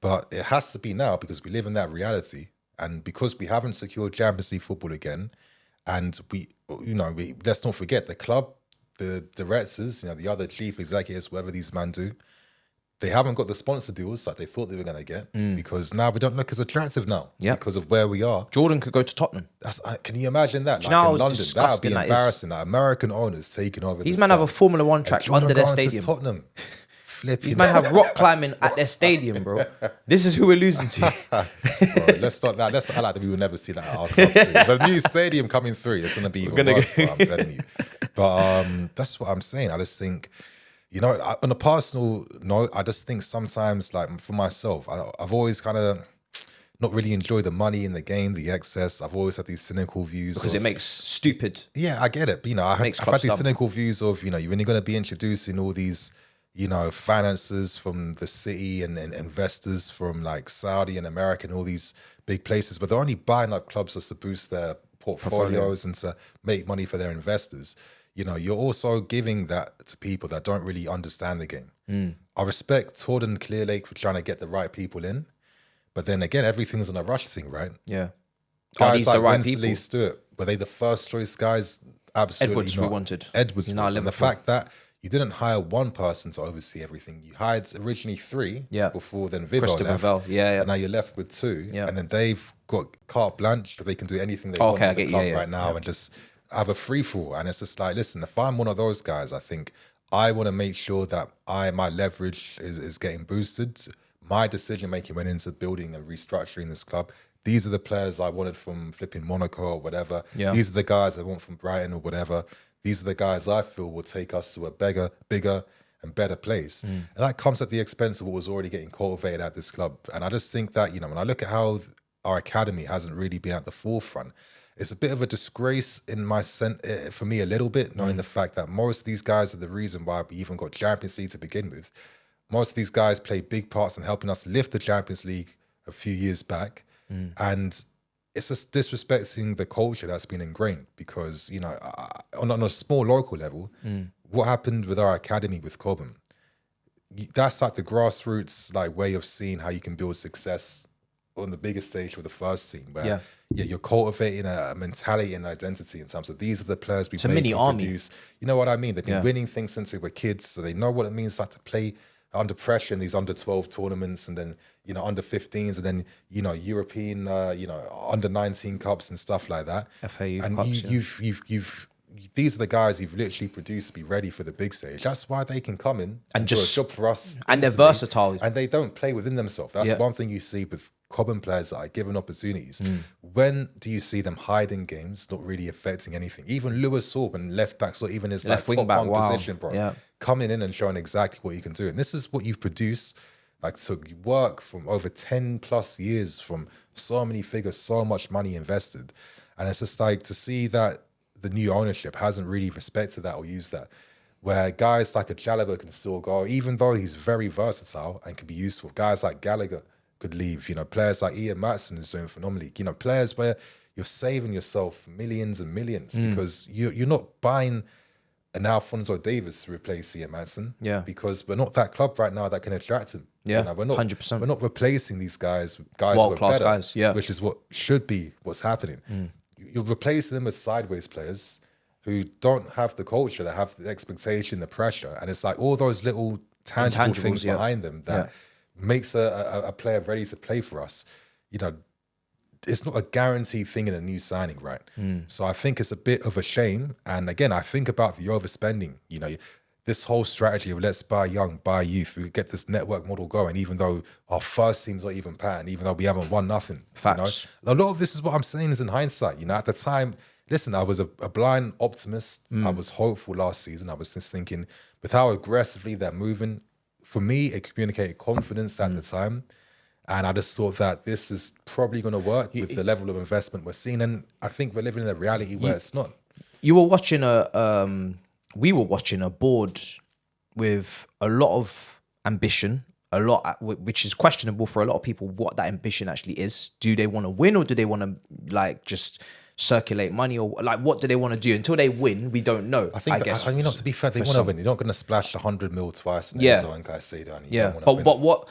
But it has to be now because we live in that reality. And because we haven't secured Champions League football again, and let's not forget the club, the directors, you know, the other chief executives, whatever these men do, they haven't got the sponsor deals like they thought they were going to get because now we don't look as attractive now because of where we are. Jordan could go to Tottenham. Can you imagine that? Like in London, that would be embarrassing. Like American owners taking over. These men have a Formula One track under their stadium. Tottenham. These men have rock climbing at their stadium, bro. This is who we're losing to. Bro, let's not act like that we will never see that at our club soon. But a new stadium coming through, it's going to be even worse, bro, I'm telling you. But that's what I'm saying. I just think, you know, on a personal note, I just think sometimes, like for myself, I've always kind of not really enjoyed the money in the game, the excess. I've always had these cynical views. Because it makes stupid. Yeah, I get it. But, you know, I've had these cynical views of, you know, you're only going to be introducing all these, you know, finances from the city and investors from like Saudi and America and all these big places, but they're only buying up clubs just to boost their portfolios and to make money for their investors. You know, you're also giving that to people that don't really understand the game. I respect Todd and Clearlake for trying to get the right people in, but then again, everything's on a rush thing, right? Yeah. Guys like Winsley Stewart, were they the first choice guys? Absolutely Edwards not. We wanted. Edwards was. And the fact that you didn't hire one person to oversee everything. You hired originally 3 before then Vivo left. And now you're left with 2. Yeah. And then they've got carte blanche, but they can do anything they want with the club right now and just have a free-for-all. And it's just like, listen, if I'm one of those guys, I think I want to make sure that my leverage is getting boosted. My decision-making went into building and restructuring this club. These are the players I wanted from flipping Monaco or whatever. Yeah. These are the guys I want from Brighton or whatever. These are the guys I feel will take us to a bigger and better place. And that comes at the expense of what was already getting cultivated at this club. And I just think that, you know, when I look at how our academy hasn't really been at the forefront, it's a bit of a disgrace in my sense, for me a little bit, knowing the fact that most of these guys are the reason why we even got Champions League to begin with. Most of these guys play big parts in helping us lift the Champions League a few years back. And it's just disrespecting the culture that's been ingrained because, you know, on a small local level, what happened with our academy with COBHAM, that's like the grassroots like way of seeing how you can build success on the biggest stage with the first team, where Yeah. you're cultivating a mentality and identity in terms of these are the players we a mini army. produce. You know what I mean? They've been Yeah. winning things since they were kids, so they know what it means like to play under pressure in these under 12 tournaments, and then under 15s, and then European under 19 cups and stuff like that. FA and cups, you've these are the guys you've literally produced to be ready for the big stage. That's why they can come in And do just- a job for us, and they're instantly, versatile. and they don't play within themselves. That's Yeah. one thing you see with COBHAM players that are given opportunities. When do you see them hiding games, not really affecting anything? Even Lewis Orban, left back, so even his Left like, wing top back, one wow. position, bro, Yeah. coming in and showing exactly what you can do. And this is what you've produced. Like, took work from over 10 plus years, from so many figures, so much money invested. And it's just like to see that the new ownership hasn't really respected that or used that, where guys like a Chalobah can still go, even though he's very versatile and can be useful. Guys like Gallagher could leave, players like Ian Matson is doing phenomenally, players where you're saving yourself millions and millions because you're not buying an Alphonso Davies to replace Ian Matson, Yeah. because we're not that club right now that can attract him. Yeah, we're not 100%. We're not replacing these guys with guys World who are class better, guys, yeah. which is what should be what's happening. You're replacing them with sideways players who don't have the culture, that have the expectation, the pressure, and it's like all those little tangible Intangibles, things yeah. behind them that makes a player ready to play for us. It's not a guaranteed thing in a new signing, right? So I think it's a bit of a shame. And again, I think about the overspending. This whole strategy of let's buy young, buy youth, we get this network model going, even though our first team's not even patterned, even though we haven't won nothing. Facts. A lot of this is what I'm saying is in hindsight. At the time, listen, I was a blind optimist. I was hopeful last season. I was just thinking with how aggressively they're moving, for me, it communicated confidence at the time. And I just thought that this is probably going to work with the level of investment we're seeing. And I think we're living in a reality where it's not. You were watching we were watching a board with a lot of ambition, which is questionable for a lot of people what that ambition actually is. Do they want to win, or do they want to just circulate money, or what do they want to do? Until they win, we don't know. I guess to be fair, they want to win. You're not going to splash 100 mil twice in Enzo and Caicedo. But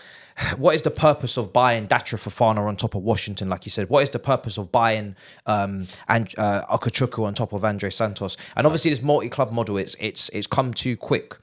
what is the purpose of buying Datra Fofana on top of Washington, like you said? What is the purpose of buying Akachuku on top of Andre Santos? And obviously this multi-club model, it's come too quick,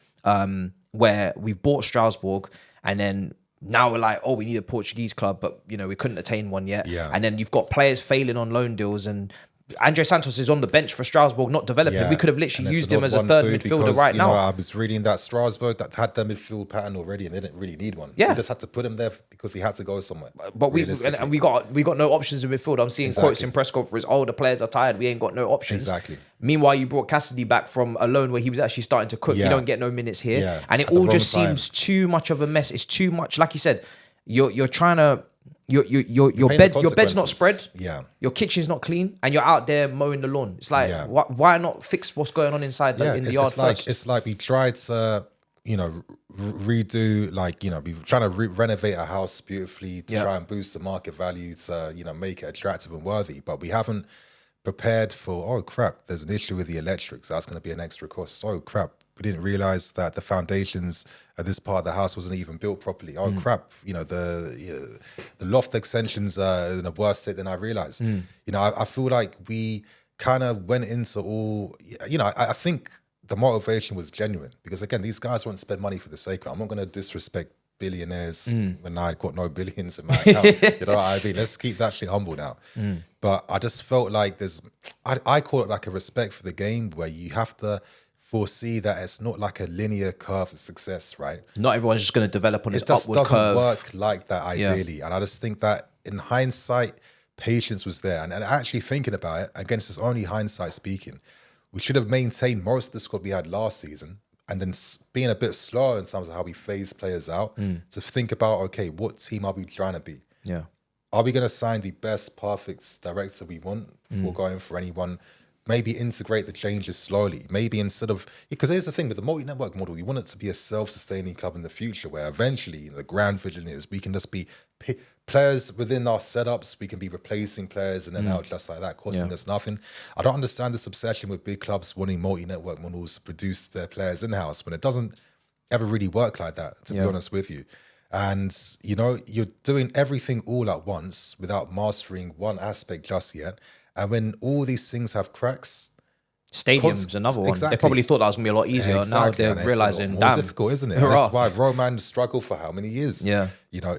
where we've bought Strasbourg, and then now we're like, we need a Portuguese club, but we couldn't attain one yet. Yeah. And then you've got players failing on loan deals, and Andre Santos is on the bench for Strasbourg, not developing. Yeah. We could have literally And used it's him as an a odd third one too, midfielder because, right now. I was reading that Strasbourg that had their midfield pattern already, and they didn't really need one. Yeah. They just had to put him there because he had to go somewhere. But we got no options in midfield. I'm seeing quotes in press conference. The players are tired. We ain't got no options. Exactly. Meanwhile, you brought Cassidy back from a loan where he was actually starting to cook. Yeah. You don't get no minutes here, Yeah. and it At the all just wrong time. seems too much of a mess. It's too much. Like you said, you're trying to. Your Paying bed, the your bed's not consequences. spread. Yeah. Your kitchen's not clean, and you're out there mowing the lawn. It's like, Yeah. why not fix what's going on inside in the yard first? It's like we tried to, redo, we were trying to renovate a house beautifully to try and boost the market value to, make it attractive and worthy. But we haven't prepared for, oh crap, there's an issue with the electrics. That's going to be an extra cost. Oh crap, we didn't realize that the foundations of this part of the house wasn't even built properly. Oh crap, the loft extensions are in a worse state than I realized. I feel like we kind of went into all, I think the motivation was genuine, because again, these guys won't spend money for the sake of it. I'm not going to disrespect billionaires when I got no billions in my account. You know what I mean? Let's keep that shit humble now. But I just felt like I call it like a respect for the game, where you have to foresee that it's not like a linear curve of success, right? Not everyone's just going to develop on this It just upward doesn't curve. work like that ideally. And I just think that in hindsight, patience was there. And actually thinking about it, against this only hindsight speaking, we should have maintained most of the squad we had last season, and then being a bit slower in terms of how we phase players out to think about, okay, what team are we trying to be? Yeah. Are we going to sign the best, perfect director we want before going for anyone? Maybe integrate the changes slowly. Maybe instead of, because here's the thing with the multi-network model, you want it to be a self-sustaining club in the future, where eventually the grand vision is we can just be players within our setups. We can be replacing players in and out just like that, costing us nothing. I don't understand this obsession with big clubs wanting multi-network models to produce their players in-house when it doesn't ever really work like that, to be honest with you. And, you know, you're doing everything all at once without mastering one aspect just yet. And when all these things have cracks, Stadium's another one. exactly. They probably thought that was going to be a lot easier. Exactly. Now they're And it's a lot realizing, more damn. difficult, isn't it? And that's why Roman struggled for how many years? Yeah. You know,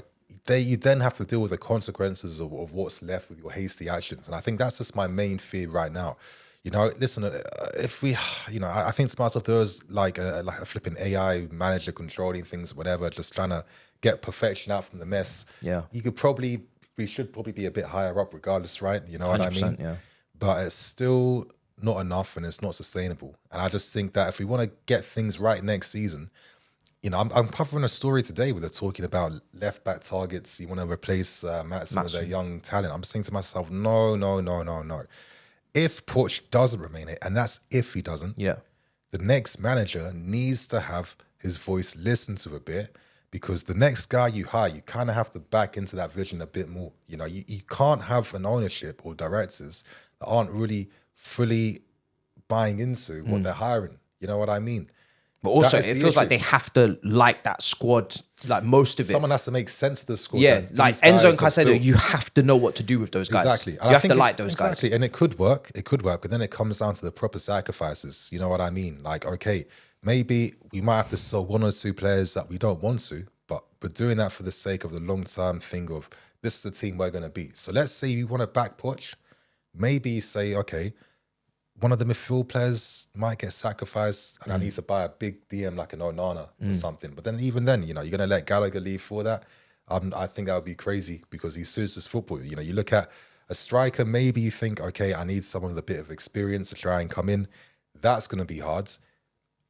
you then have to deal with the consequences of what's left with your hasty actions. And I think that's just my main fear right now. You know, listen, if we, you know, I think to myself, there was like a flipping AI manager controlling things, whatever, just trying to get perfection out from the mess. Yeah. We should probably be a bit higher up regardless, right? You know what I mean? Yeah. But it's still not enough and it's not sustainable. And I just think that if we want to get things right next season, you know, I'm covering a story today where they're talking about left back targets. You want to replace Matisse with a young talent. I'm saying to myself, no. If Poch doesn't remain it, and that's if he doesn't, the next manager needs to have his voice listened to a bit, because the next guy you hire, you kind of have to back into that vision a bit more. You know, you can't have an ownership or directors that aren't really fully buying into what they're hiring. You know what I mean? But also, it feels like they have to like that squad, like most of it. Someone has to make sense of the squad. Yeah, like Enzo and Caicedo, you have to know what to do with those guys. Exactly. You have to like those guys. Exactly, and it could work, but then it comes down to the proper sacrifices. You know what I mean? Like, okay, maybe we might have to sell one or two players that we don't want to, but we're doing that for the sake of the long-term thing of this is the team we're going to be. So let's say you want to back Poch, maybe you say, okay, one of the midfield players might get sacrificed and I need to buy a big DM like an Onana or something. But then even then, you know, you're going to let Gallagher leave for that. I think that would be crazy because he suits this football. You know, you look at a striker, maybe you think, okay, I need someone with a bit of experience to try and come in. That's going to be hard.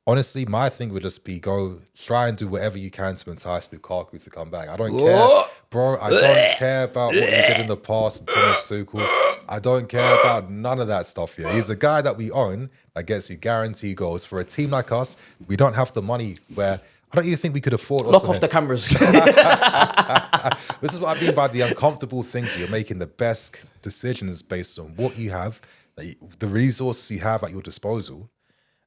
Honestly, my thing would just be go try and do whatever you can to entice Lukaku to come back. I don't care, bro. I don't care about what you did in the past with Thomas Tuchel. I don't care about none of that stuff here. He's a guy that we own that gets you guaranteed goals. For a team like us, we don't have the money where I don't even think we could afford. Lock off the cameras. This is what I mean by the uncomfortable things where you're making the best decisions based on what you have, the resources you have at your disposal,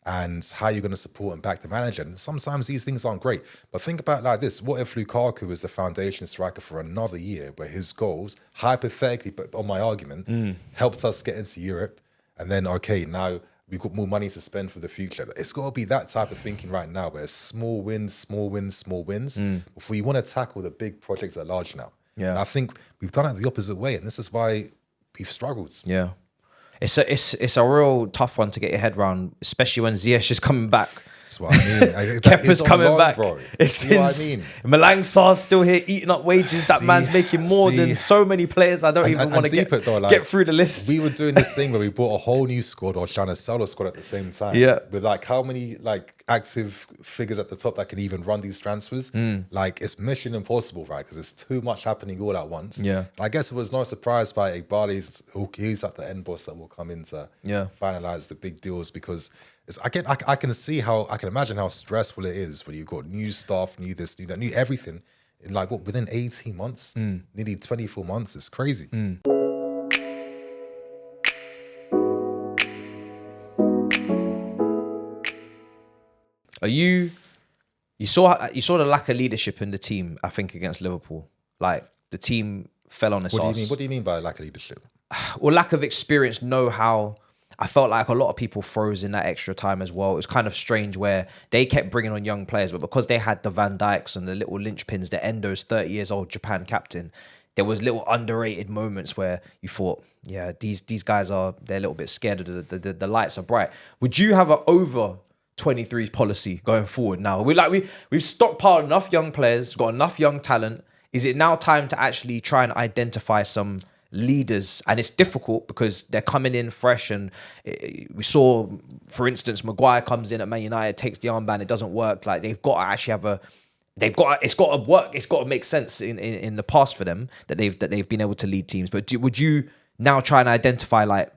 and how you're going to support and back the manager. And sometimes these things aren't great. But think about it like this. What if Lukaku is the foundation striker for another year where his goals, hypothetically, but on my argument, helps us get into Europe, and then, okay, now we've got more money to spend for the future. It's got to be that type of thinking right now where it's small wins before you want to tackle the big projects at large now. Yeah. And I think we've done it the opposite way, and this is why we've struggled. Yeah. It's a real tough one to get your head around, especially when Ziyech is coming back. That's what I mean. Kepa's coming back. Bro. It's you know what I mean? Malang Sarr's still here eating up wages. That man's making more than so many players. I don't even want to get through the list. We were doing this thing where we bought a whole new squad or trying to sell a squad at the same time. Yeah. With like how many like active figures at the top that can even run these transfers. Like it's mission impossible, right? Because there's too much happening all at once. Yeah. And I guess it was no surprise by Iqbali's, he's at the end boss that will come in to finalize the big deals, because I can imagine how stressful it is when you've got new staff, new this, new that, new everything in like within 18 months, nearly 24 months. It's crazy. You saw the lack of leadership in the team, I think, against Liverpool. Like the team fell on its arse. What do you mean by lack of leadership? Or lack of experience, know-how. I felt like a lot of people froze in that extra time as well. It was kind of strange where they kept bringing on young players, but because they had the Van Dijks and the little linchpins, the Endo's 30 years old Japan captain, there was little underrated moments where you thought, yeah, these guys they're a little bit scared of the lights are bright. Would you have an over 23s policy going forward now? We've stockpiled enough young players, got enough young talent. Is it now time to actually try and identify some leaders? And it's difficult because they're coming in fresh, and we saw, for instance, Maguire comes in at Man United, takes the armband, it doesn't work. Like they've got to actually it's got to work, it's got to make sense in the past for them that they've been able to lead teams. But would you now try and identify like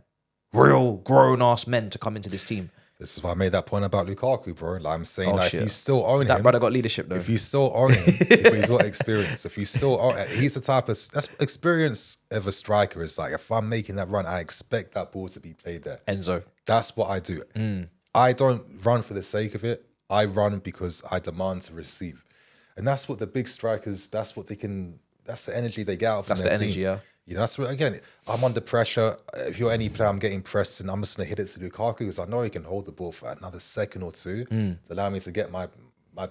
real grown-ass men to come into this team? This is why I made that point about Lukaku, bro. Like I'm saying, if you still own him, that brother got leadership though. If you still own him, he's got experience. If you still own, he's the type of experience of a striker. Is like if I'm making that run, I expect that ball to be played there. Enzo, that's what I do. I don't run for the sake of it. I run because I demand to receive. And that's what the big strikers, that's what they can, that's the energy they get out from their energy, team. yeah. You know, that's what, again, I'm under pressure. If you're any player, I'm getting pressed and I'm just going to hit it to Lukaku because I know he can hold the ball for another second or two to allow me to get my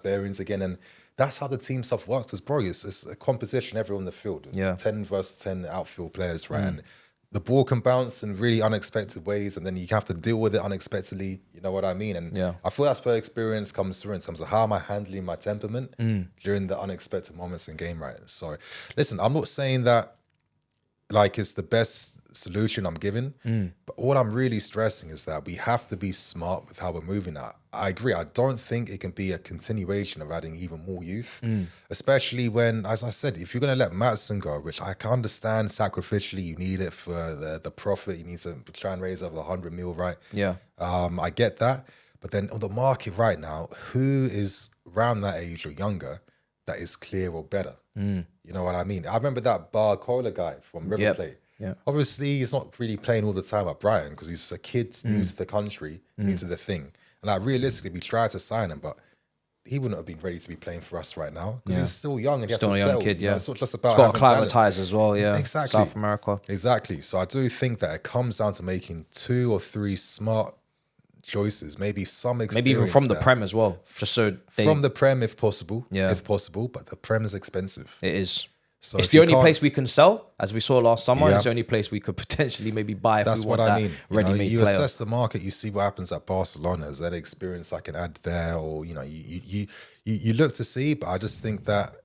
bearings again. And that's how the team stuff works. Because, bro, it's a competition everywhere on the field. Yeah. 10 versus 10 outfield players, right? And the ball can bounce in really unexpected ways and then you have to deal with it unexpectedly. You know what I mean? And I feel that's where experience comes through in terms of how am I handling my temperament during the unexpected moments in game, right? So, listen, I'm not saying that like it's the best solution I'm giving, but all I'm really stressing is that we have to be smart with how we're moving at. I agree. I don't think it can be a continuation of adding even more youth, especially when, as I said, if you're going to let Maatsen go, which I can understand sacrificially, you need it for the profit, you need to try and raise over 100 mil, right? Yeah. I get that. But then on the market right now, who is around that age or younger that is clear or better? You know what I mean? I remember that Barcola guy from River Plate. Yeah. Obviously, he's not really playing all the time at Brighton because he's a kid new to the country, new to the thing. And like realistically, we tried to sign him, but he wouldn't have been ready to be playing for us right now because he's still young and he has Still to a young settle. kid, You know, it's not just about He's got to having talent. acclimatise as well, yeah. Exactly. South America. Exactly. So I do think that it comes down to making 2 or 3 smart choices, maybe some experience. Maybe even from the Prem as well. Just so they... From the Prem if possible. Yeah. If possible, but the Prem is expensive. It is. So it's if the you only can't- place we can sell, as we saw last summer. Yeah. It's the only place we could potentially maybe buy if That's we what want I that mean. ready-made You player. assess the market, you see what happens at Barcelona. Is there an experience I can add there? Or, you know, you look to see, but I just think that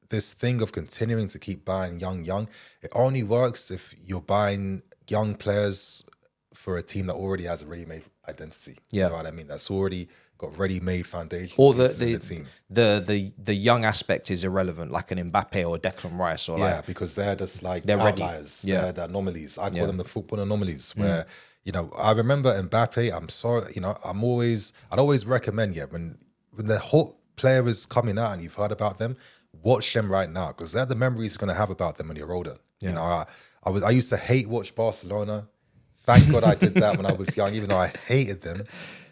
this thing of continuing to keep buying young, it only works if you're buying young players for a team that already has a ready-made identity. Yeah. You know what I mean? That's already got ready-made foundation Or pieces in the team. the young aspect is irrelevant, like an Mbappe or Declan Rice or Yeah, because they're just like they're ready. outliers. Yeah. They're the anomalies. I call them the football anomalies where, you know, I remember Mbappe, I'd always recommend, when the hot player is coming out and you've heard about them, watch them right now because they're the memories you're going to have about them when you're older. Yeah. You know, I used to hate watch Barcelona. Thank God I did that when I was young, even though I hated them.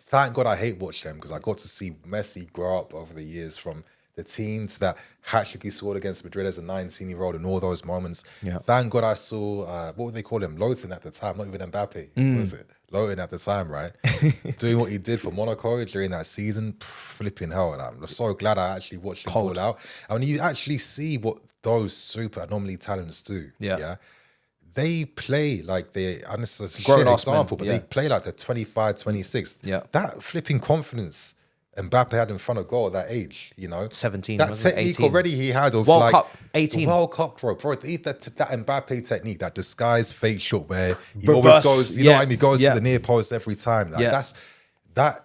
Thank God I hate watch them because I got to see Messi grow up over the years from the team to that hat-trick he scored against Madrid as a 19-year-old and all those moments. Yeah. Thank God I saw, what would they call him? Loten at the time, not even Mbappe. What was it? Loten at the time, right? Doing what he did for Monaco during that season, flipping hell. And I'm so glad I actually watched him ball out. And when you actually see what those super anomaly talents do, they play like and this is a shit example, but they play like they're 25, 26. Yeah. That flipping confidence Mbappe had in front of goal at that age, you know. 17, that wasn't it? technique 18. already he had of World Cup, 18. World Cup, bro. That Mbappe technique, that disguised fake shot where he Reverse, always goes, you know what I mean? He goes yeah. for the near post every time. Like, Yeah.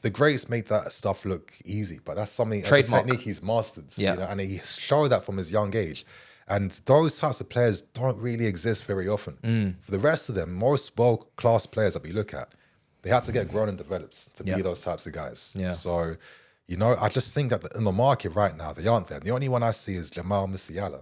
The greats make that stuff look easy, but that's something, that's a Trademark. technique he's mastered. Yeah. You know, and he showed that from his young age. And those types of players don't really exist very often. For the rest of them, most world-class players that we look at, they had to get grown and developed to be those types of guys. Yeah. So, you know, I just think that in the market right now, they aren't there. The only one I see is Jamal Musiala.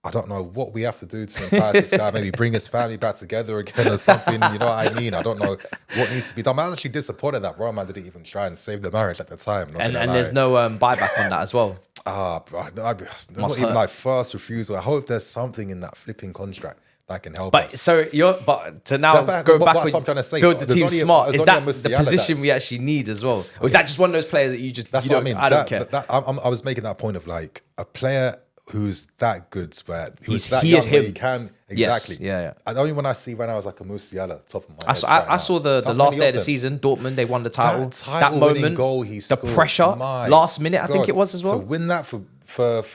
I don't know what we have to do to entice this guy, maybe bring his family back together again or something, you know what I mean? I don't know what needs to be done. I'm actually disappointed that Roman didn't even try and save the marriage at the time. And there's no buyback on that as well. Bro, not even like first refusal. I hope there's something in that flipping contract that can help us. So to now go back what with I'm trying to say, build the there's team only smart. there's Is only that a the Musiala position that's- we actually need as well? Or is that just one of those players that you just That's you what I don't- mean. I don't care. I was making that point of like a player who's that good, where who's that he young, is where him. he can Yes, exactly. yeah. And the only one I see right now is like a Musiala, top of my head. I saw the last day of the season. Dortment, they won the title. That moment, goal he the scored, pressure, my last minute, I think God. it was as well. To win that for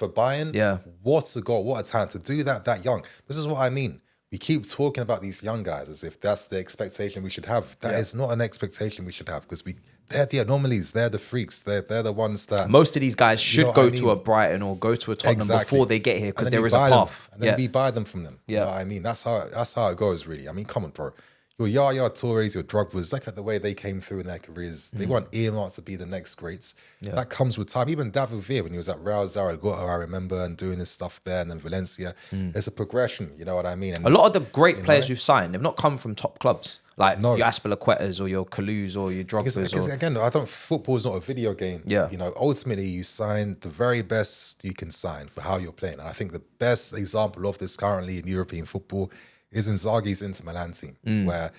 Bayern, Yeah. what a goal, what a talent to do that young. This is what I mean. We keep talking about these young guys as if that's the expectation we should have. That is not an expectation we should have because they're the anomalies, they're the freaks, they're the ones that Most of these guys should know what go I mean? to a Brighton or go to a Tottenham Exactly. before they get here because And then there we is a buy them, path. and then we buy them from them. You Yeah. know what I mean? That's how it goes, really. I mean, come on, bro. your Yaya Toures, your Drogbas, look at the way they came through in their careers. They weren't earmarked to be the next greats. That comes with time. Even David Villa, when he was at Real Zaragoza, I remember, and doing his stuff there, and then Valencia. There's a progression, you know what I mean? And a lot of the great players we've signed, they've not come from top clubs. Like your Aspilicuetas or your Kalous or your Drogba's. Because again, football is not a video game. Yeah. You know, ultimately you sign the very best you can sign for how you're playing. And I think the best example of this currently in European football is Inzaghi's Inter Milan team, where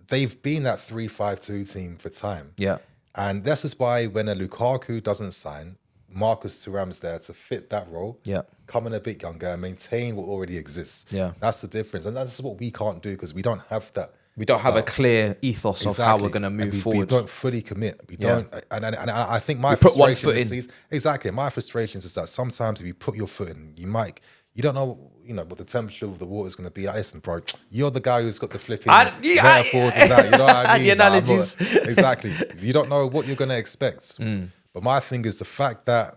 they've been that 3-5-2 team for time. Yeah. And this is why when a Lukaku doesn't sign, Marcus Thuram's there to fit that role. Yeah. Come in a bit younger and maintain what already exists. Yeah. That's the difference. And that's what we can't do because we don't have that. We don't have a clear ethos of how we're going to move forward. We don't fully commit. We don't. And I think my frustration this season, my frustration is that sometimes if you put your foot in, you don't know, what the temperature of the water is going to be. Like, listen, bro, you're the guy who's got the flipping metaphors and that. You know what I mean? The analogies. Exactly. You don't know what you're going to expect. But my thing is the fact that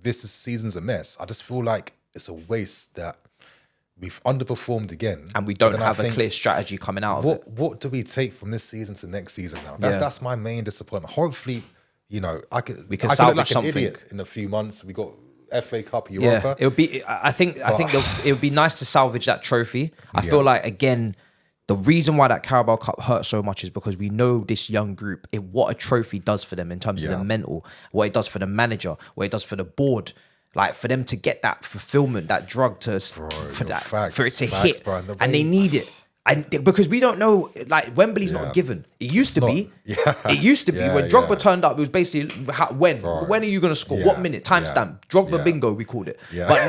this season's a mess. I just feel like it's a waste that we've underperformed again, and we don't have a clear strategy coming out of it. What do we take from this season to next season now? That's my main disappointment. Hopefully, we can salvage look like something. An idiot in a few months. We got FA Cup, Europa. It would be. I think it would be nice to salvage that trophy. I feel like again, the reason why that Carabao Cup hurts so much is because we know this young group, what a trophy does for them in terms of the mental, what it does for the manager, what it does for the board. Like for them to get that fulfillment, that drug for it to hit, bro, and they need it. And because we don't know, like Wembley's not a given. It used to be. It used to be when Drogba turned up. It was basically when are you going to score? What minute? Timestamp. Drogba bingo, we called it. But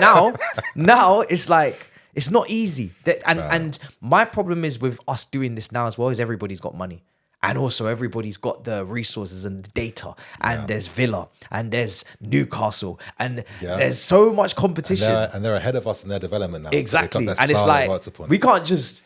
now it's like it's not easy. And my problem is with us doing this now as well is everybody's got money. And also everybody's got the resources and the data. And there's Villa and there's Newcastle and there's so much competition. And they're ahead of us in their development now. Exactly. And it's like, we can't just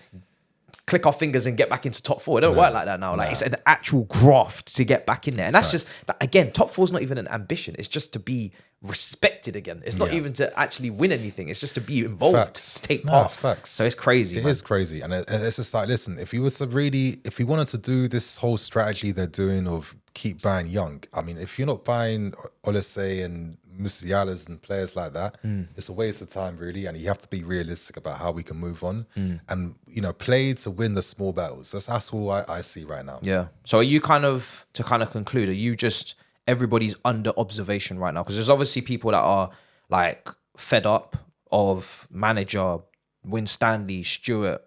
click our fingers and get back into top four. It don't work like that now. Like it's an actual graft to get back in there. And that's just, again, top four is not even an ambition. It's just to be respected again. It's not even to actually win anything. It's just to be involved, to take part. So it's crazy. It is crazy. And it's just like, listen, if we wanted to do this whole strategy they're doing of keep buying young, I mean, if you're not buying Olise and Musialas and players like that, it's a waste of time, really. And you have to be realistic about how we can move on and, play to win the small battles. That's all I see right now. Yeah. So are you to conclude, are you just everybody's under observation right now? Because there's obviously people that are like fed up of manager, Winstanley, Stewart,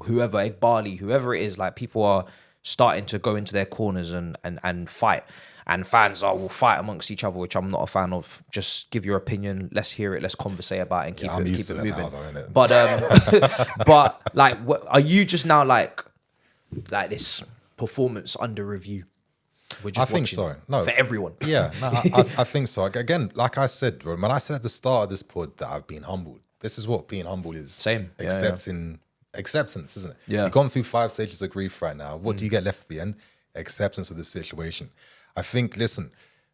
whoever, Egbali, whoever it is. Like people are starting to go into their corners and fight. And fans will fight amongst each other, which I'm not a fan of. Just give your opinion. Let's hear it. Let's conversate about it and keep it moving. Now, though, but like, are you just now like this performance under review? I think so. No, for everyone. Yeah, no, I think so. Again, like I said, when I said at the start of this pod that I've been humbled, this is what being humble is. Same. Acceptance, isn't it? Yeah. You've gone through 5 stages of grief right now. What do you get left at the end? Acceptance of the situation. I think, listen,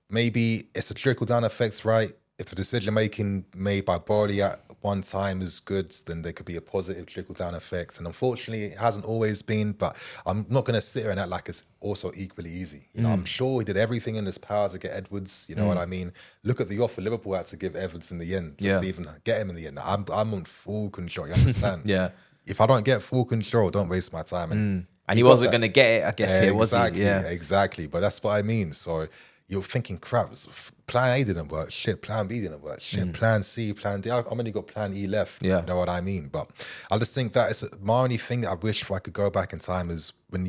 maybe it's a trickle-down effect, right? If the decision-making made by Barley at one time is good, then there could be a positive trickle-down effect. And unfortunately, it hasn't always been, but I'm not going to sit here and act like it's also equally easy. I'm sure he did everything in his power to get Edwards, you know what I mean? Look at the offer Liverpool had to give Edwards in the end, just to even get him in the end. I'm on full control, you understand? If I don't get full control, don't waste my time. And he wasn't going to get it, I guess, here, was he? Yeah, exactly. But that's what I mean. So you're thinking, crap, plan A didn't work. Shit, plan B didn't work. Shit, plan C, plan D. I've only got plan E left. Yeah. You know what I mean? But I just think that it's my only thing that I wish if I could go back in time is when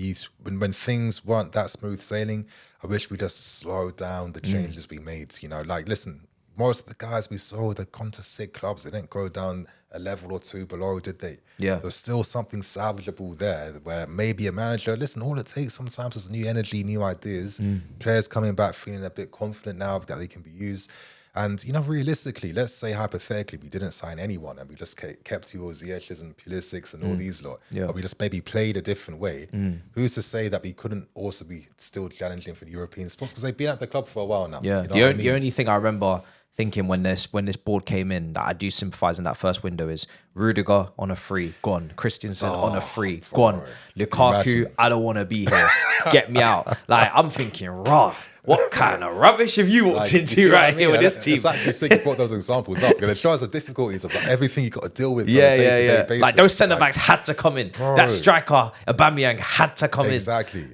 things weren't that smooth sailing, I wish we just slowed down the changes we made. Like, listen, most of the guys we sold had gone to sick clubs. They didn't go down a level or two below, did they? Yeah. There's still something salvageable there where maybe a manager, listen, all it takes sometimes is new energy, new ideas, players coming back feeling a bit confident now that they can be used. And, realistically, let's say hypothetically, we didn't sign anyone and we just kept your Ziyech's and Pulisic and all these lot, but we just maybe played a different way. Who's to say that we couldn't also be still challenging for the European spots? Because they've been at the club for a while now. Yeah. You know The only thing I remember thinking when this board came in that I do sympathise in that first window is Rudiger on a free, gone. Christensen on a free, gone. Lukaku, I don't want to be here. Get me out. Like, I'm thinking, raw. What kind of rubbish have you walked into right here with this team? It's actually sick you brought those examples up because it shows the difficulties of like, everything you got to deal with on a day-to-day basis. Like those centre-backs had to come in. Bro. That striker, Aubameyang, had to come in. Exactly.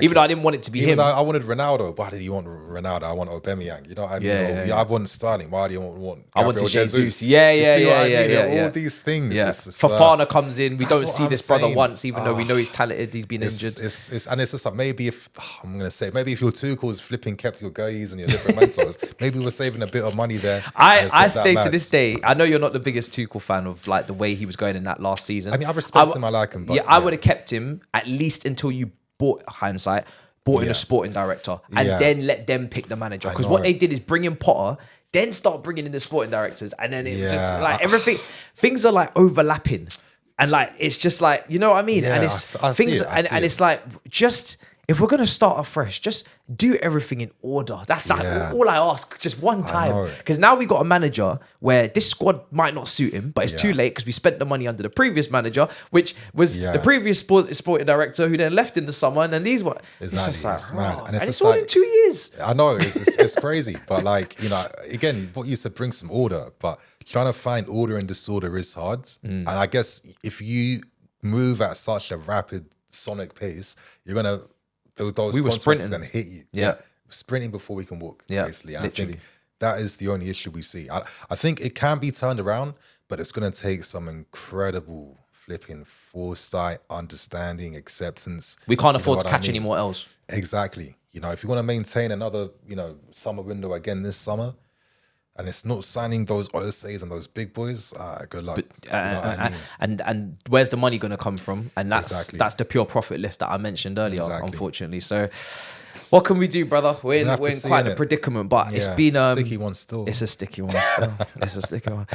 Even though I didn't want it to be him. Though I wanted Ronaldo. Why did you want Ronaldo? I want Aubameyang. You know what I mean? I want Sterling. Why do you want I wanted Jesus? Yeah. All these things. Yeah. Fofana comes in. We don't see this brother once, even though we know he's talented. He's been injured. And it's just like maybe if your Tuchel's flipping kept your guys and your different mentors, maybe we're saving a bit of money there. I say to this day, I know you're not the biggest Tuchel fan of like the way he was going in that last season. I mean, I respect him, I like him. But, I would have kept him at least until you bought in a sporting director and then let them pick the manager. Because what they did is bring in Potter, then start bringing in the sporting directors, and then it just like everything, things are like overlapping, and like it's just like, you know what I mean? Yeah, and it's things, and it's like just. If we're going to start afresh, just do everything in order. That's like all I ask, just one time. Because now we got a manager where this squad might not suit him, but it's too late because we spent the money under the previous manager, which was the previous sporting director who then left in the summer. And then these were... It's just like, it's mad. And it's all like, in 2 years. I know, it's crazy. But like, you know, again, what you said, bring some order. But trying to find order in disorder is hard. And I guess if you move at such a rapid sonic pace, you're going to... Those consequences are going to hit you. Yeah. Sprinting before we can walk, basically. And literally. I think that is the only issue we see. I think it can be turned around, but it's going to take some incredible flipping foresight, understanding, acceptance. We can't afford to catch any more L's. Exactly. You know, if you want to maintain another, summer window again this summer, and it's not signing those Odysseys and those big boys, good luck. But, and where's the money going to come from? And that's the pure profit list that I mentioned earlier, unfortunately. So what can we do, brother? We're in quite a predicament, but it's been sticky one still. It's a sticky one still. It's a sticky one.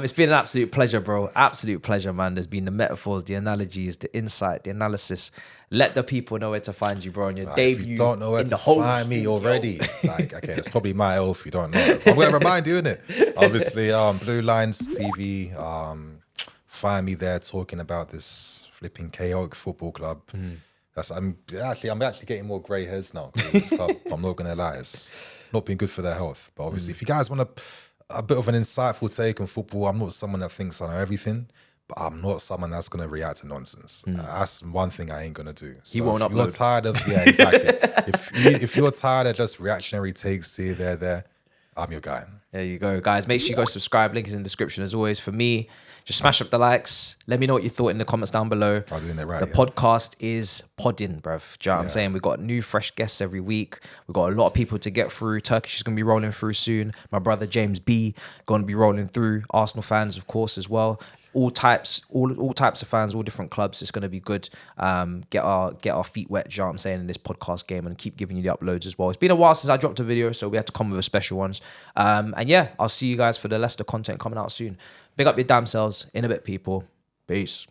It's been an absolute pleasure, bro. Absolute pleasure, man. There's been the metaphors, the analogies, the insight, the analysis. Let the people know where to find you, bro, on your debut. If you don't know where to find me already, okay, it's probably my L if you don't know. I'm going to remind you, innit? Obviously, Blue Lines TV, find me there talking about this flipping chaotic football club. I'm actually getting more grey hairs now. This club, I'm not going to lie, it's not been good for their health. But obviously, if you guys want a bit of an insightful take on football, I'm not someone that thinks I know everything. But I'm not someone that's going to react to nonsense. That's one thing I ain't going to do. So he won't upload. You're tired of, exactly. if you're tired of just reactionary takes here, there, I'm your guy. There you go, guys. Make sure you go subscribe. Link is in the description as always. For me, just smash up the likes. Let me know what you thought in the comments down below. I'm doing it right. The podcast is podding, bruv. Do you know what I'm saying? We've got new fresh guests every week. We've got a lot of people to get through. Turkish is going to be rolling through soon. My brother James B going to be rolling through. Arsenal fans, of course, as well. All types of fans, all different clubs. It's going to be good. Get our feet wet, you know what I'm saying, in this podcast game, and keep giving you the uploads as well. It's been a while since I dropped a video, so we had to come with a special ones. And yeah, I'll see you guys for the Leicester content coming out soon. Big up your damn selves. In a bit, people. Peace.